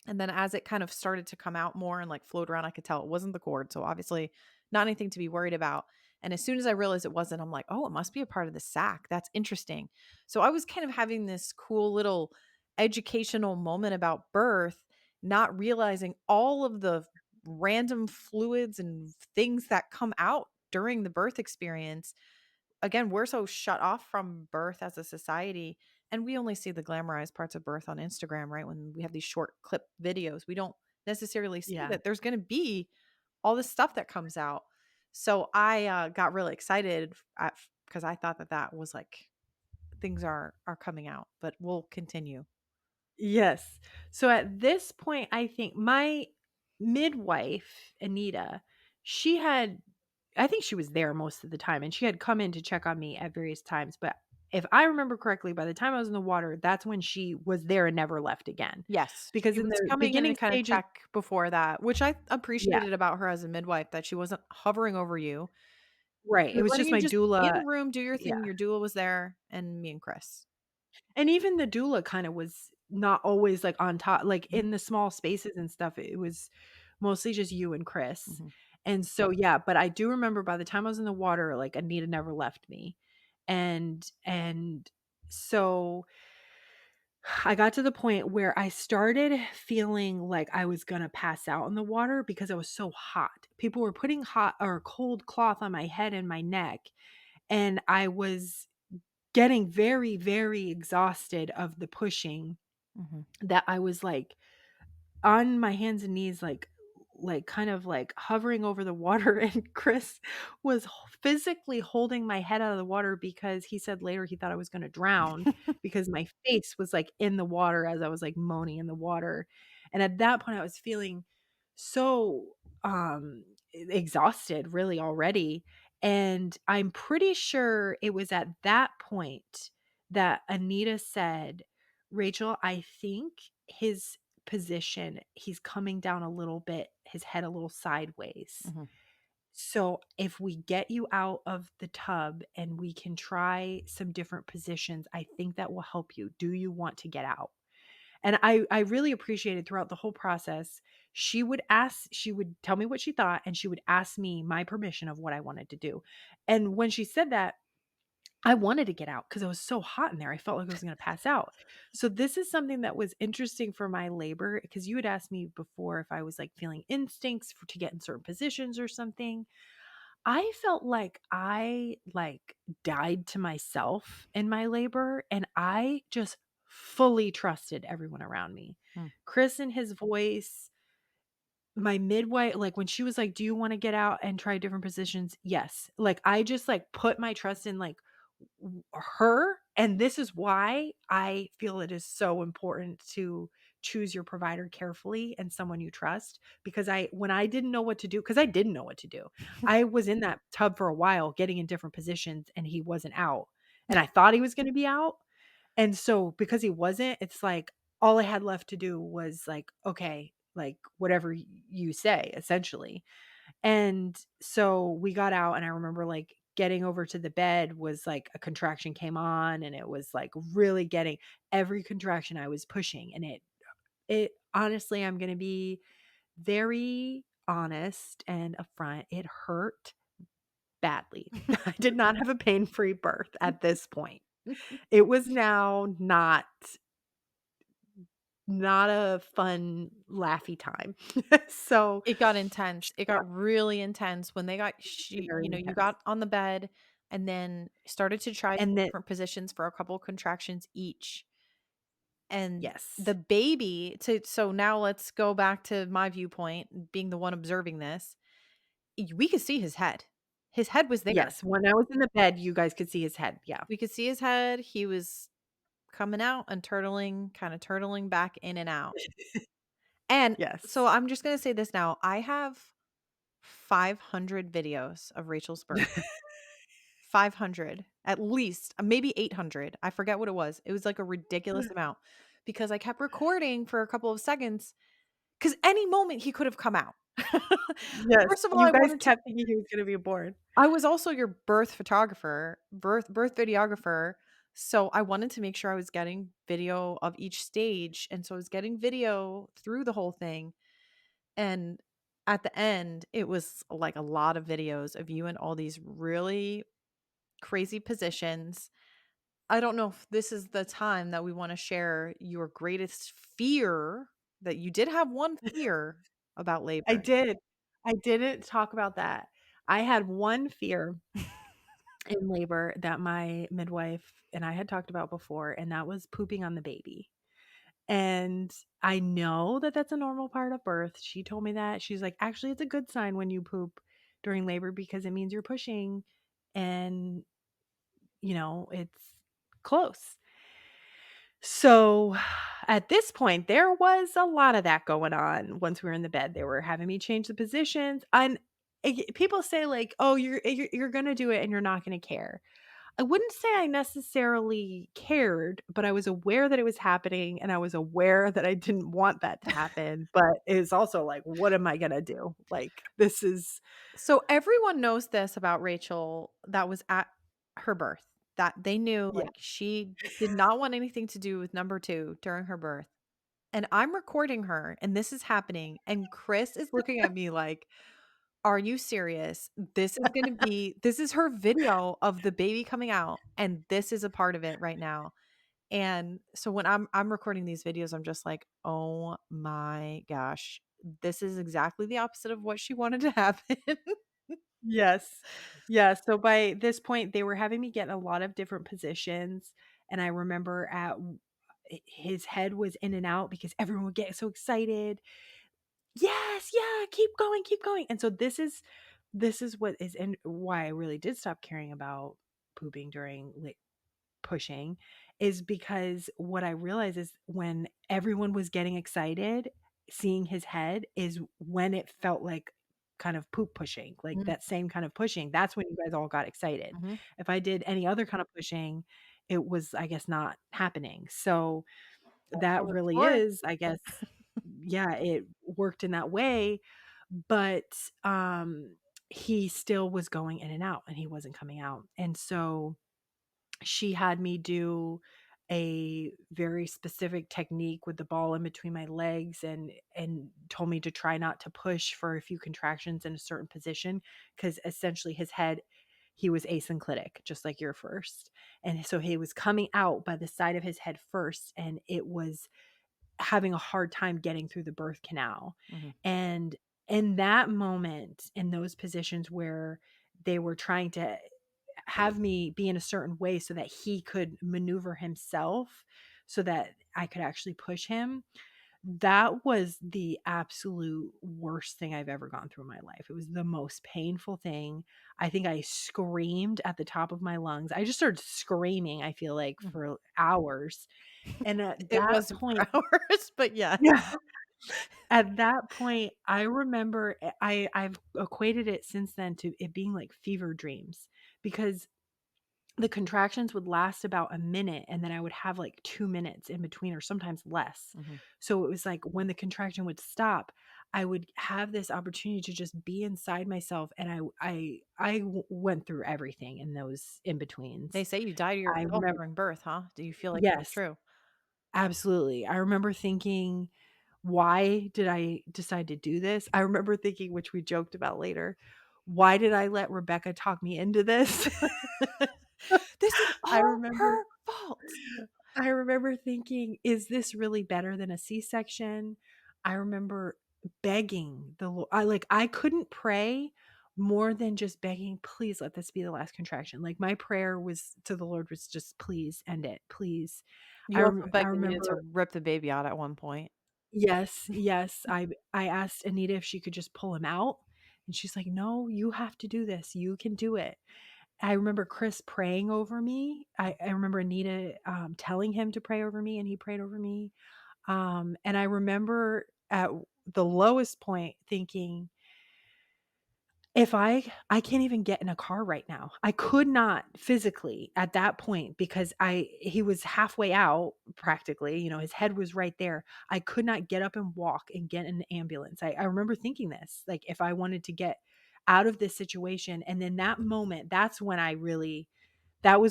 And then as it kind of started to come out more and like float around, I could tell it wasn't the cord. So obviously not anything to be worried about. And as soon as I realized it wasn't, I'm like, oh, it must be a part of the sac. That's interesting. So I was kind of having this cool little educational moment about birth, not realizing all of the random fluids and things that come out during the birth experience. Again, we're so shut off from birth as a society, and we only see the glamorized parts of birth on Instagram, right? When we have these short clip videos, we don't necessarily see Yeah. that there's going to be all this stuff that comes out. So I got really excited because I thought that that was like things are coming out, but we'll continue. Yes. So at this point, I think my midwife, Anita, she had I think she was there most of the time, and she had come in to check on me at various times, but if I remember correctly, by the time I was in the water, that's when she was there and never left again. Yes, Because she in was the coming in to beginning kind of stages. check before that, which I Yeah, appreciated about her as a midwife that she wasn't hovering over you. right, She it was was letting just you my just be in doula. the room, do your Yeah. thing. Your doula was there, and me and Chris. And even the doula kinda was not always, like, on top like, Mhm, in the small spaces and stuff, it was mostly just you and Chris. mhm. And so, yeah, but I do remember by the time I was in the water, like, Anita never left me. And so I got to the point where I started feeling like I was gonna pass out in the water because I was so hot. People were putting hot or cold cloth on my head and my neck, and I was getting very, very exhausted of the pushing Mhm. that I was, like, on my hands and knees, kind of, like, hovering over the water, and Chris was h physically holding my head out of the water because he said later he thought I was gonna drown because my face was, like, in the water as I was, like, moaning in the water, and at that point, I was feeling so, exhausted really already, and I'm pretty sure it was at that point that Anita said, "Rachel, I think his position, he's coming down a little bit, his head a little sideways. Mhm. So if we get you out of the tub and we can try some different positions, I think that will help you. Do you want to get out?" And I really appreciated throughout the whole process, she would tell me what she thought, and she would ask me my permission of what I wanted to do. And when she said that, I wanted to get out because I was so hot in there. I felt like I was gonna pass out. So this is something that was interesting for my labor because you had asked me before if I was, like, feeling instincts for to get in certain positions or something. I felt like I, like, died to myself in my labor, and I just fully trusted everyone around me. Mm. Chris and his voice, my midwife, like, when she was like, "Do you wanna get out and try different positions?" Yes. Like, I just, like, put my trust in, like, her, and this is why I feel it is so important to choose your provider carefully and someone you trust, because I when I didn't know what to do, because I didn't know what to do. I was in that tub for a while getting in different positions, and he wasn't out, and I thought he was gonna be out, and so because he wasn't, it's like all I had left to do was like, "Okay, like, whatever you say," essentially. And so we got out, and I remember, like, getting over to the bed was like a contraction came on, and it was, like, really getting every contraction I was pushing, and it honestly, I'm gonna be very honest and upfront, it hurt badly. I did not have a pain-free birth at this point. It was now not a fun, laughy time. So, It got intense. she It got got really intense when they got very you intense. got on the bed and then started to try And then different positions for a couple contractions each. And the yes. baby to so now let's go back to my viewpoint, being the one observing this. We could see his head. His head was there. Yes, when I was in the bed, you guys could see his head, yeah. We could see his head. He was coming out and turtling, kinda turtling back in and out. And so Yes. I'm just gonna say this now, I have 500 videos of Rachel's birth. 500, at least, maybe 800. I forget what it was. It was like a ridiculous amount because I kept recording for a couple of seconds because any moment he could have come out. Yes, First of all, you I guys wanted to kept thinking he was gonna be born. I was also your birth photographer, birth videographer, so I wanted to make sure I was getting video of each stage, and so I was getting video through the whole thing, and at the end, it was, like, a lot of videos of you in all these really crazy positions. I don't know if this is the time that we wanna share your greatest fear, that you did have one fear about I labor. did. I didn't talk about that. I had one fear in labor that my midwife and I had talked about before, and that was pooping on the baby. And I know that that's a normal part of birth. She told me that. She's like, "Actually, it's a good sign when you poop during labor because it means you're pushing and, it's close." So, at this point, there was a lot of that going on once we were in the bed. They were having me change the positions, and people say like, "Oh, you're gonna do it and you're not gonna care." I wouldn't say I necessarily cared, but I was aware that it was happening, and I was aware that I didn't want that to happen, but it's also like, "What am I gonna do?" Like, this is So everyone knows this about Rachel that was at her birth, that they knew, yeah. like, she did not want anything to do with number 2 during her birth, and I'm recording her, and this is happening, and Chris is looking at me like, "Are you serious? This is her video of the baby coming out, and this is a part of it right now." And so when I'm recording these videos, I'm just like, "Oh my gosh, this is exactly the opposite of what she wanted to happen." Yes. Yeah, so by this point, they were having me get in a lot of different positions, and I remember his head was in and out because everyone would get so excited. "Yes, yeah, keep going." And so this is what is and why I really did stop caring about pooping during, like, pushing, is because what I realized is when everyone was getting excited, seeing his head is when it felt like kind of poop pushing, like Mm, that same kind of pushing. That's when you guys all got excited. mhm. If I did any other kind of pushing, it was, I guess, not happening. So That's that how it's really for. is, I guess, yeah, it worked in that way, but he still was going in and out and he wasn't coming out. And so she had me do a very specific technique with the ball in between my legs and told me to try not to push for a few contractions in a certain position because essentially his head he was asynclitic just like your first, and so he was coming out by the side of his head first and it was having a hard time getting through the birth canal. Mhm. And in that moment, in those positions where they were trying to have me be in a certain way so that he could maneuver himself so that I could actually push him, that was the absolute worst thing I've ever gone through in my life. It was the most painful thing. I think I screamed at the top of my lungs. I just started screaming, I feel like, Mhm. for hours. And at It that wasn't for point, hours, but yes. yeah. At that point, I remember I've equated it since then to it being like fever dreams because the contractions would last about a minute and then I would have like 2 minutes in between or sometimes less. Mhm. So it was like when the contraction would stop, I would have this opportunity to just be inside myself and went through everything in those in They betweens. say you die to I yourself remember during birth, huh? Do you feel like that's yes, true? absolutely. I remember thinking, "Why did I decide to do this?" I remember thinking, which we joked about later, "Why did I let Rebecca talk me into this?" This is I all remember her fault. I remember thinking, "Is this really better than a C-section?" I remember begging the Lord. I couldn't pray more than just begging, "Please let this be the last contraction." Like, my prayer was to the Lord was just, "Please end it, please." You also I begged Anita to remember rip the baby out at one point. yes, yes, I asked Anita if she could just pull him out And she's like, "No, you have to do this. You can do it." I remember Chris praying over me. I remember Anita, telling him to pray over me, and he prayed over me. And I remember at the lowest point thinking, if I can't even get in a car right now. I could not physically at that point because I he was halfway out practically, his head was right there. I could not get up and walk and get in an ambulance. I remember thinking this, like if I wanted to get out of this situation. And then that moment, that was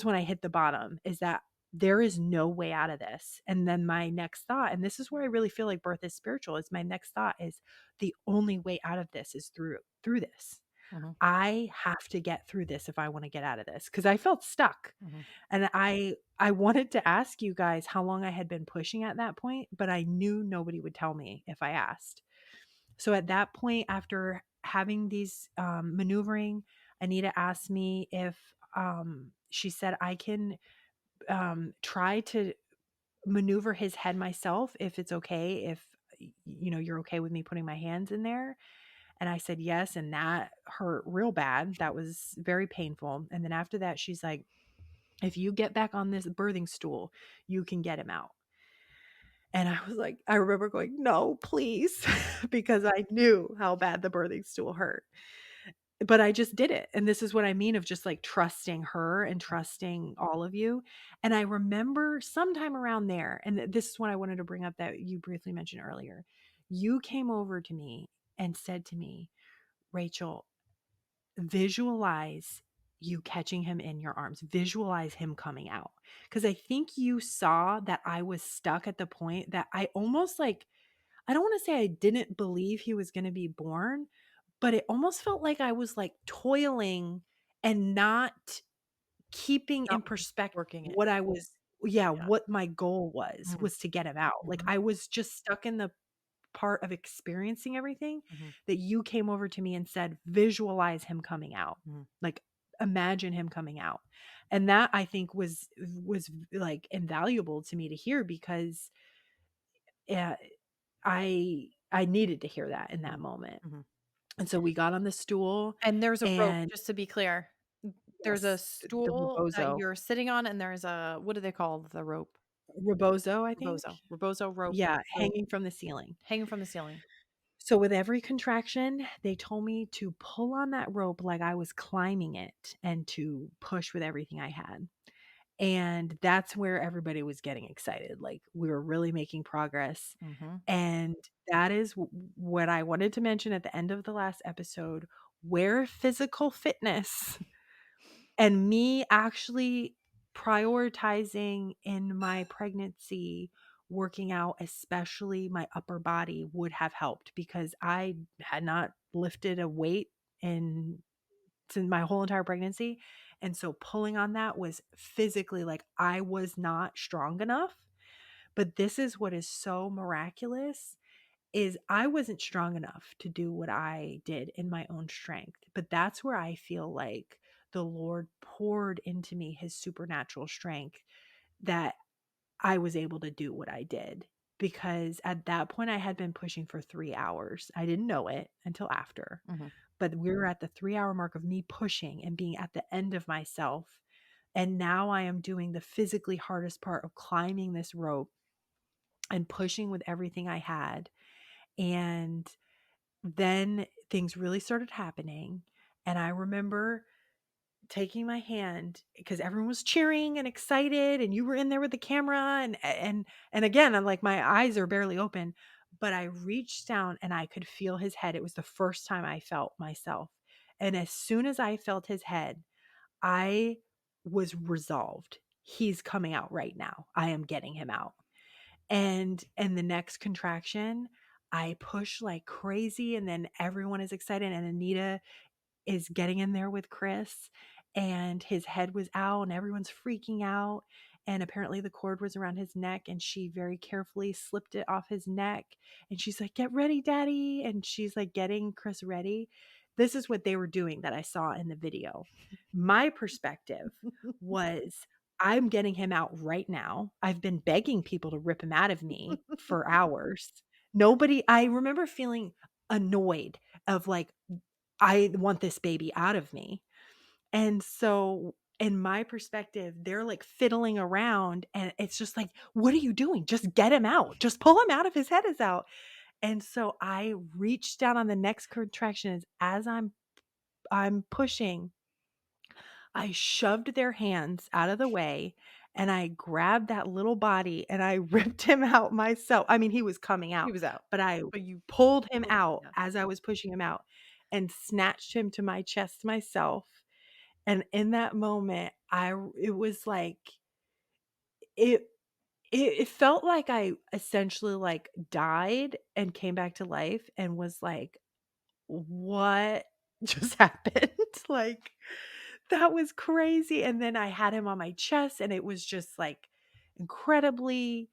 when I hit the bottom, is that there is no way out of this. And then my next thought, and this is where I really feel like birth is spiritual, is my next thought is the only way out of this is through this. Mhm. I have to get through this if I want to get out of this, because I felt stuck. Mhm. And I wanted to ask you guys how long I had been pushing at that point, but I knew nobody would tell me if I asked. So at that point, after having these maneuvering, Anita asked me if she said I can try to maneuver his head myself if it's okay, if you're okay with me putting my hands in there. And I said yes, and that hurt real bad. That was very painful. And then after that, she's like, if you get back on this birthing stool, you can get him out. And I was like, I remember going, no, please, because I knew how bad the birthing stool hurt. But I just did it. And this is what I mean of just like trusting her and trusting all of you. And I remember sometime around there, and this is what I wanted to bring up that you briefly mentioned earlier. You came over to me and said to me, Rachel, visualize you catching him in your arms, visualize him coming out. Because I think you saw that I was stuck at the point that I almost like, I don't want to say I didn't believe he was going to be born, but it almost felt like I was like toiling and not keeping in Not perspective working it. what I was, yeah, Yeah. what my goal Mhm. was to get him out. Like Mhm. I was just stuck in the part of experiencing everything Mhm. that you came over to me and said, visualize him coming out. Mhm. Like imagine him coming out. And that I think was like invaluable to me to hear because uh, I needed to hear that in that Mhm. moment. Mhm. And so we got on the stool And there's a rope, and just to be clear. There's a yes, the stool that rebozo, you're sitting on, and there's a what do they call the rope? rebozo, I think. Rebozo rope. Yeah, So hanging from the ceiling. hanging from the ceiling. So with every contraction, they told me to pull on that rope like I was climbing it and to push with everything I had. And that's where everybody was getting excited. Like we were really making progress. Mhm. And that is what I wanted to mention at the end of the last episode, where physical fitness and me actually prioritizing in my pregnancy, working out, especially my upper body, would have helped because I had not lifted a weight in since my whole entire pregnancy. And so pulling on that was physically like I was not strong enough. But this is what is so miraculous is I wasn't strong enough to do what I did in my own strength. But that's where I feel like the Lord poured into me his supernatural strength that I was able to do what I did. Because at that point, I had been pushing for 3 hours. I didn't know it until after. Mhm. But we were at the 3 hour mark of me pushing and being at the end of myself. And now I am doing the physically hardest part of climbing this rope and pushing with everything I had. And then things really started happening. And I remember taking my hand because everyone was cheering and excited and you were in there with the camera and again, I'm like my eyes are barely open, but I reached down and I could feel his head. It was the first time I felt myself. And as soon as I felt his head, I was resolved. He's coming out right now. I am getting him out. And the next contraction, I push like crazy and then everyone is excited and Anita is getting in there with Chris and his head was out and everyone's freaking out. And apparently the cord was around his neck and she very carefully slipped it off his neck. And she's like, get ready, daddy. And she's like getting Chris ready. This is what they were doing that I saw in the video. My perspective was I'm getting him out right now. I've been begging people to rip him out of me for hours. I remember feeling annoyed of like, I want this baby out of me. And so, in my perspective, they're like fiddling around, and it's just like, "What are you doing? Just get him out. Just pull him out if his head is out." And so I reached down on the next contraction as I'm pushing, I shoved their hands out of the way, and I grabbed that little body and I ripped him out myself. I mean, he was coming He out, was out, but I but you pulled him pulled out yeah. as I was pushing him out and snatched him to my chest myself. And in that moment, it was like it it felt like I essentially, like, died and came back to life and was like, "What just happened?" Like, that was crazy, and then I had him on my chest, and it was just, like, incredibly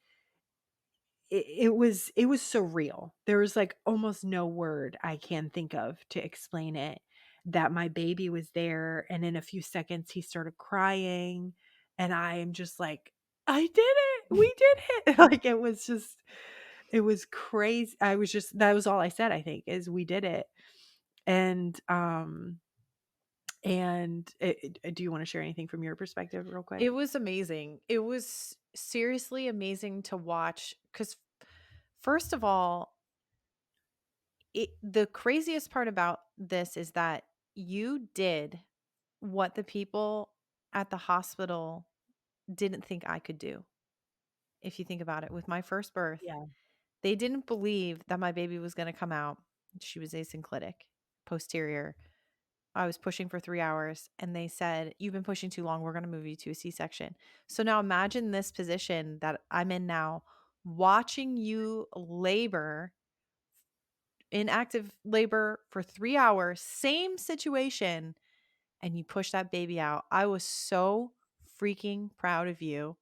it was surreal. There was, like, almost no word I can think of to explain it, that my baby was there, and in a few seconds, he started crying, and I am just like, "I did it! We did it!" Like, it was crazy. I was just that was all I said, I think, is, "We did it." And, do you wanna share anything from your perspective real quick? It was amazing. It was seriously amazing to watch because first of all, the craziest part about this is that you did what the people at the hospital didn't think I could do. If you think about it, with my first birth, Yeah. they didn't believe that my baby was gonna come out. She was asynclitic, posterior. I was pushing for 3 hours, and they said, "You've been pushing too long, we're gonna move you to a C-section." So now imagine this position that I'm in now, watching you labor in active labor for 3 hours, same situation, and you push that baby out. I was so freaking proud of you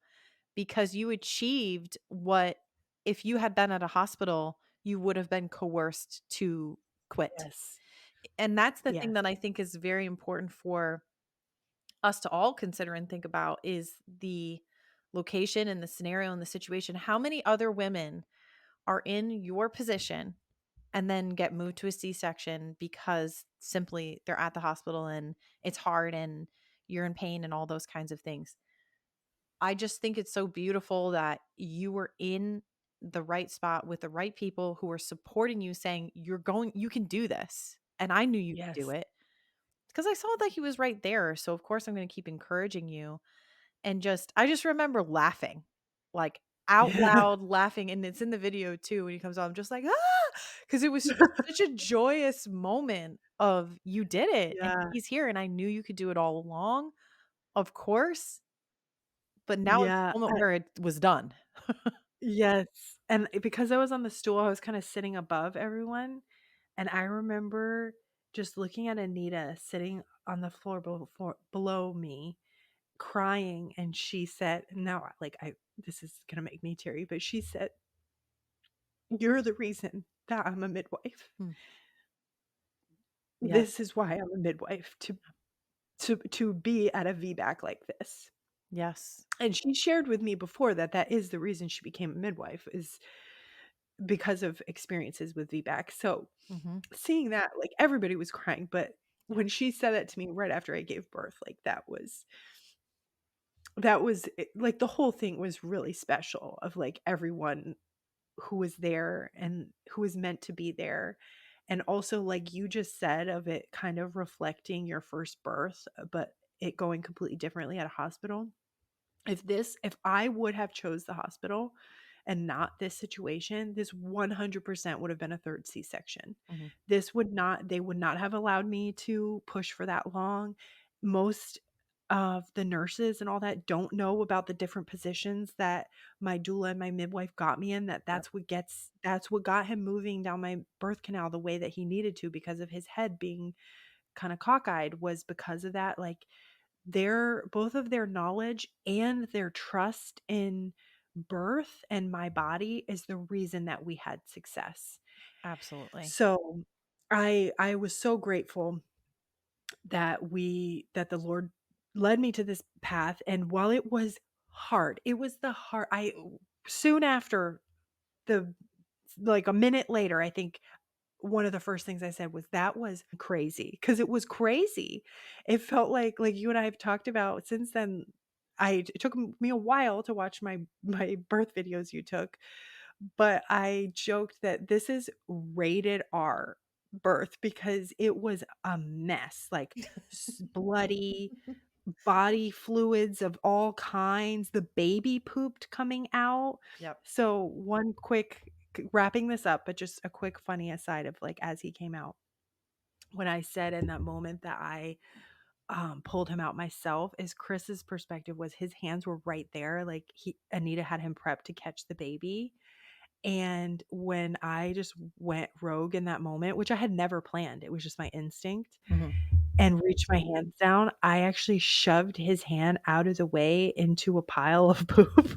because you achieved what if you had been at a hospital, you would have been coerced to quit. Yes. And that's the thing Yes. that I think is very important for us to all consider and think about is the location and the scenario and the situation. How many other women are in your position and then get moved to a C-section because simply they're at the hospital and it's hard and you're in pain and all those kinds of things. I just think it's so beautiful that you were in the right spot with the right people who were supporting you saying you can do this. And I knew you could do Yes. it because I saw that he was right there. So of course I'm going to keep encouraging you and I just remember laughing, like, out loud laughing, and it's in the video too when he comes on, I'm just like, "Ah!" Because it was such a joyous moment of, "You did it, and Yeah. he's here, and I knew you could do it all along, of course, but now is Yeah. the moment where it was done." Yes, and because I was on the stool, I was kinda sitting above everyone, and I remember just looking at Anita sitting on the floor below me, crying, and she said now, like, I this is gonna make me teary, but she said, "You're the reason that I'm a midwife. Hmm. Yes, This is why I'm a midwife, to be at a VBAC like this." yes. And she shared with me before that that is the reason she became a midwife, is because of experiences with VBAC. So, Mhm. seeing that, like, everybody was crying, but when she said that to me right after I gave birth, like, that was it, like, the whole thing was really special of, like, everyone who was there and who was meant to be there, and also, like you just said, of it kind of reflecting your first birth, but it going completely differently at a hospital. If I would have chose the hospital and not this situation, this 100% would have been a 3rd C-section. Mhm. This would not They would not have allowed me to push for that long. Most of the nurses and all that don't know about the different positions that my doula and my midwife got me in, Yep. that's what got him moving down my birth canal the way that he needed to, because of his head being kinda cockeyed, was because of that. Like, their both of their knowledge and their trust in birth and my body is the reason that we had success. Absolutely. So, I was so grateful that the Lord led me to this path, and while it was hard, it was the hard I soon after, the like, a minute later, I think, one of the first things I said was, "That was crazy," because it was crazy. It felt like you and I have talked about since then, it took me a while to watch my birth videos you took, but I joked that this is rated R birth because it was a mess, like, bloody, body fluids of all kinds, the baby pooped coming out. Yep. So, one quick wrapping this up, but just a quick funny aside of, like, as he came out, when I said in that moment that I, pulled him out myself, is Chris's perspective was his hands were right there, like, Anita had him prepped to catch the baby, and when I just went rogue in that moment, which I had never planned, it was just my instinct, Mhm. and reached my hands down, I actually shoved his hand out of the way into a pile of poop.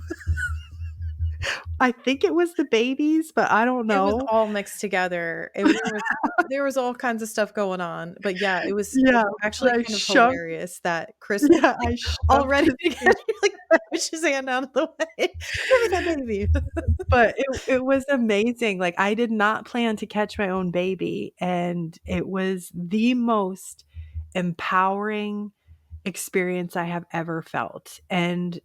I think it was the baby's, but I don't It was know. all mixed together. There was all kinds of stuff going on, but yeah, it Yeah, was but actually I kind of shoved hilarious that Chris was, yeah, like, I all shoved ready his to catch hand you, like, push his hand out of the way. "Give me that baby." but it was amazing, like, I did not plan to catch my own baby, and it was the most empowering experience I have ever felt, and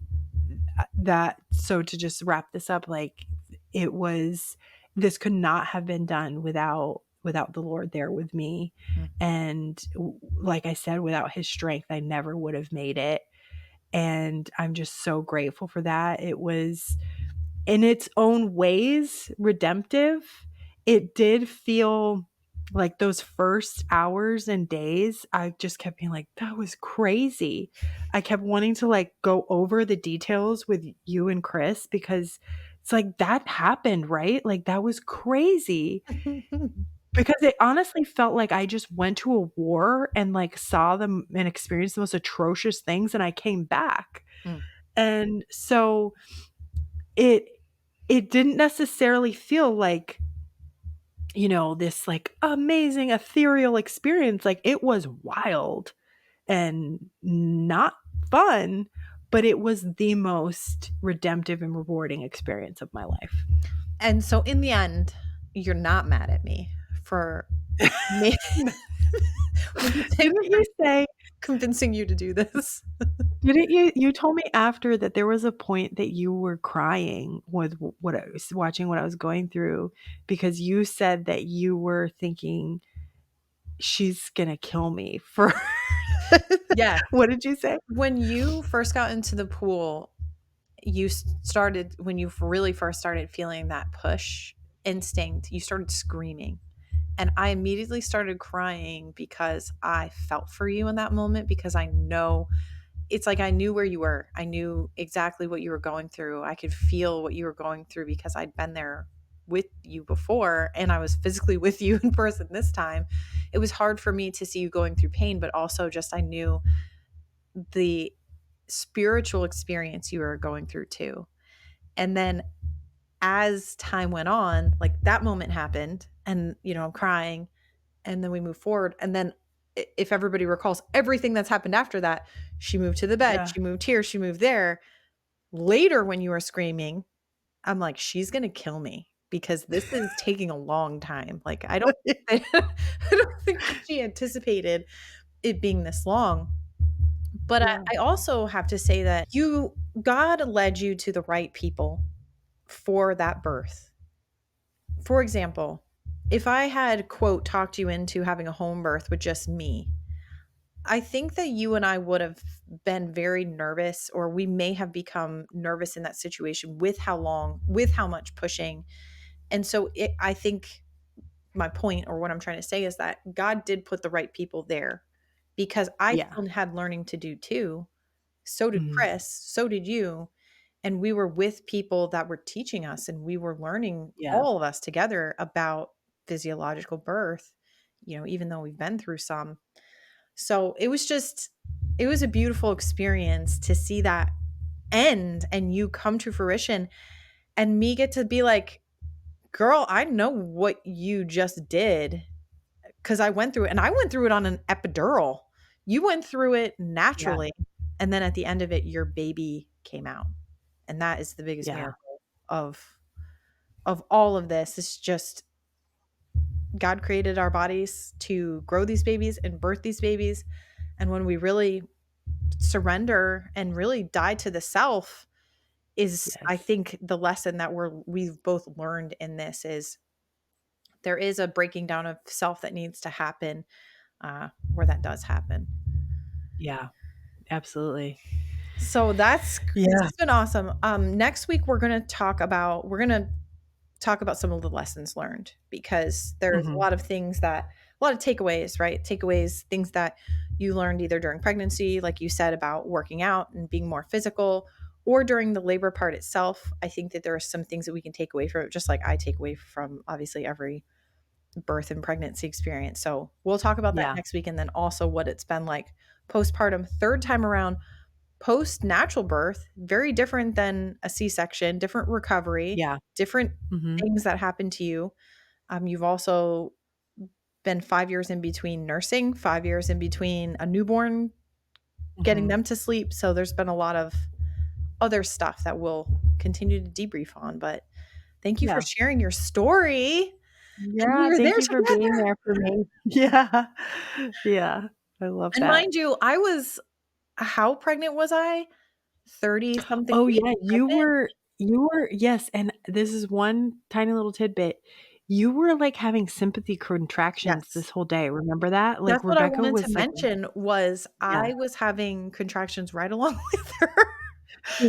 that so to just wrap this up, like, it was this could not have been done without the Lord there with me, Mm, and like I said, without his strength, I never would have made it, and I'm just so grateful for that. It was in its own ways redemptive. It did feel like those first hours and days, I just kept being like, that was crazy. I kept wanting to like go over the details with you and Chris because it's like that happened, right? Like that was crazy because it honestly felt like I just went to a war and like saw them and experienced the most atrocious things and I came back. mm. And so it it didn't necessarily feel like, this, like, amazing ethereal experience, like, it was wild and not fun, but it was the most redemptive and rewarding experience of my life. And so in the end, you're not mad at me for me for Didn't you say convincing you to do this. didn't you told me after that there was a point that you were crying with what I was watching what I was going through because you said that you were thinking, "She's gonna kill me for" Yes. what did you say? When you first got into the pool, you started when you really first started feeling that push instinct, you started screaming. And I immediately started crying because I felt for you in that moment because I know it's like I knew where you were. I knew exactly what you were going through. I could feel what you were going through because I'd been there with you before and I was physically with you in person this time. It was hard for me to see you going through pain, but also just I knew the spiritual experience you were going through too. And then as time went on, like that moment happened and I'm crying and then we move forward and then if everybody recalls everything that's happened after that, she moved to the bed, Yeah. she moved here, she moved there. Later when you were screaming, I'm like she's going to kill me because this is taking a long time. Like I don't I don't think she anticipated it being this long. But Yeah. I also have to say that God led you to the right people for that birth. For example, if I had, quote, talked you into having a home birth with just me, I think that you and I would have been very nervous, or we may have become nervous in that situation with how long, with how much pushing. And so I think my point, or what I'm trying to say, is that God did put the right people there because I Yeah. still had learning to do too. So did Mhm. Chris, so did you. And we were with people that were teaching us and we were learning Yeah. all of us together about physiological birth, even though we've been through some. So it was a beautiful experience to see that end and you come to fruition and me get to be like, girl, I know what you just did because I went through it and I went through it on an epidural. You went through it Yeah. naturally. And then at the end of it, your baby came out. And that is the biggest Yeah. miracle of all of this. It's just God created our bodies to grow these babies and birth these babies. And when we really surrender and really die to the self, is I Yes. think the lesson that we've both learned in this is there is a breaking down of self that needs to happen, where that does happen. Yeah, absolutely. So this Yeah. has been awesome. Next week we're gonna talk about some of the lessons learned, because there's a Mhm. lot of things that a lot of takeaways, right? Takeaways, things that you learned either during pregnancy, like you said, about working out and being more physical, or during the labor part itself. I think that there are some things that we can take away from it, just like I take away from obviously every birth and pregnancy experience. So we'll talk about that Yeah. next week. And then also what it's been like postpartum, third time around, post natural birth, very different than a C-section, different recovery, Yeah. different Mhm. things that happen to you. You've also been 5 years in between nursing, 5 years in between a newborn, getting Mhm. them to sleep. So there's been a lot of other stuff that we'll continue to debrief on. But thank you for Yeah. sharing your story. And we Yeah, were thank there you for being together. there for me. Yeah. Yeah, I love And that. mind you, I was, how pregnant was I? 30 something Oh, weeks yeah, pregnant? you were yes, and this is one tiny little tidbit. You were, like, having sympathy contractions Yes. this whole day, remember that? Like, That's what I Rebecca wanted to was like mention was yeah. I was having contractions right along with her.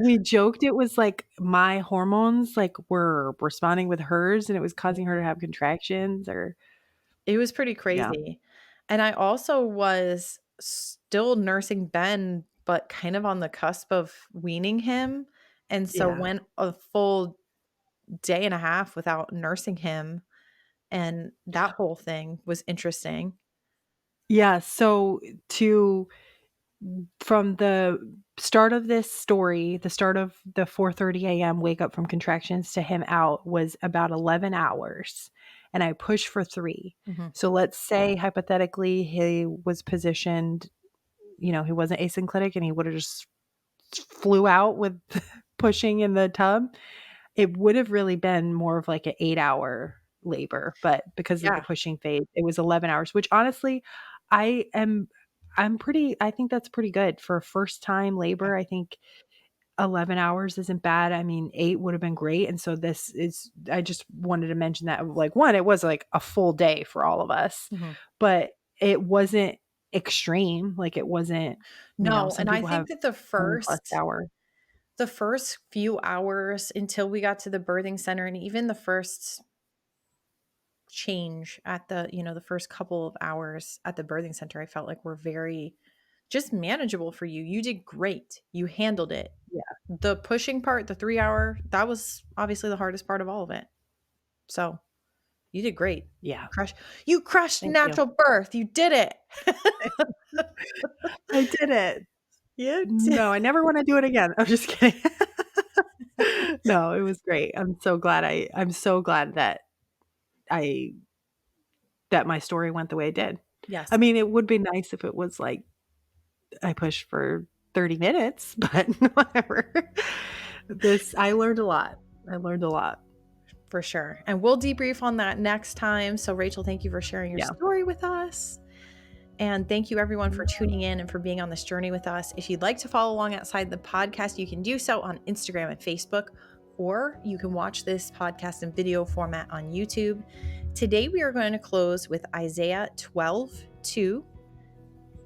We joked it was, like, my hormones, like, were responding with hers, and it was causing her to have contractions or It was pretty yeah, crazy. And I also was still nursing Ben, but kind of on the cusp of weaning him. And so yeah. went a full day and a half without nursing him. And that whole thing was interesting. Yeah, so to from the start of this story, the start of the 4:30 AM wake up from contractions to him out was about 11 hours, and I pushed for 3. Mhm. So let's say hypothetically he was positioned, he wasn't asynclitic and he would have just flew out with pushing in the tub. It would have really been more of like an 8-hour labor, but because of the Yeah. pushing phase, it was 11 hours, which honestly, I am I think that's pretty good for a first time Yeah. labor. I think 11 hours isn't bad. I mean, 8 would have been great, and so this is I just wanted to mention that, like, 1, it was, like, a full day for all of us, Mhm. but it wasn't extreme, like, it wasn't No, some and I people have think that the 20 plus first hour. the first few hours until we got to the birthing center, and even the first change at the first couple of hours at the birthing center, I felt like were very just manageable for you. You did great. You handled it. Yeah, The pushing part, the 3 hour, that was obviously the hardest part of all of it. So you did great. yeah. You crushed Thank you. natural birth. You did it. I did it. You did. No, I never wanna do it again. I'm just kidding. No, it was great. I'm so glad I that my story went the way it did. I Yes, mean, it would be nice if it was like I pushed for 30 minutes, but whatever. I learned a lot. I learned a lot. for sure. And we'll debrief on that next time. So Rachel, thank you for sharing your Yeah. story with us. And thank you, everyone, for tuning in and for being on this journey with us. If you'd like to follow along outside the podcast, you can do so on Instagram and Facebook, or you can watch this podcast in video format on YouTube. Today, we are going to close with Isaiah 12:2.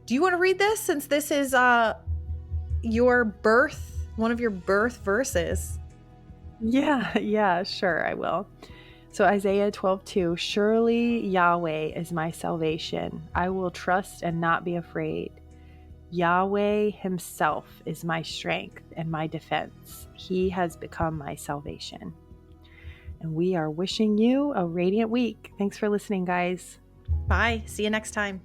Do you want to read this since this is one of your birth verses? Yeah, yeah, sure, I will. So Isaiah 12:2, surely Yahweh is my salvation. I will trust and not be afraid. Yahweh himself is my strength and my defense. He has become my salvation. And we are wishing you a radiant week. Thanks for listening, guys. Bye. See you next time.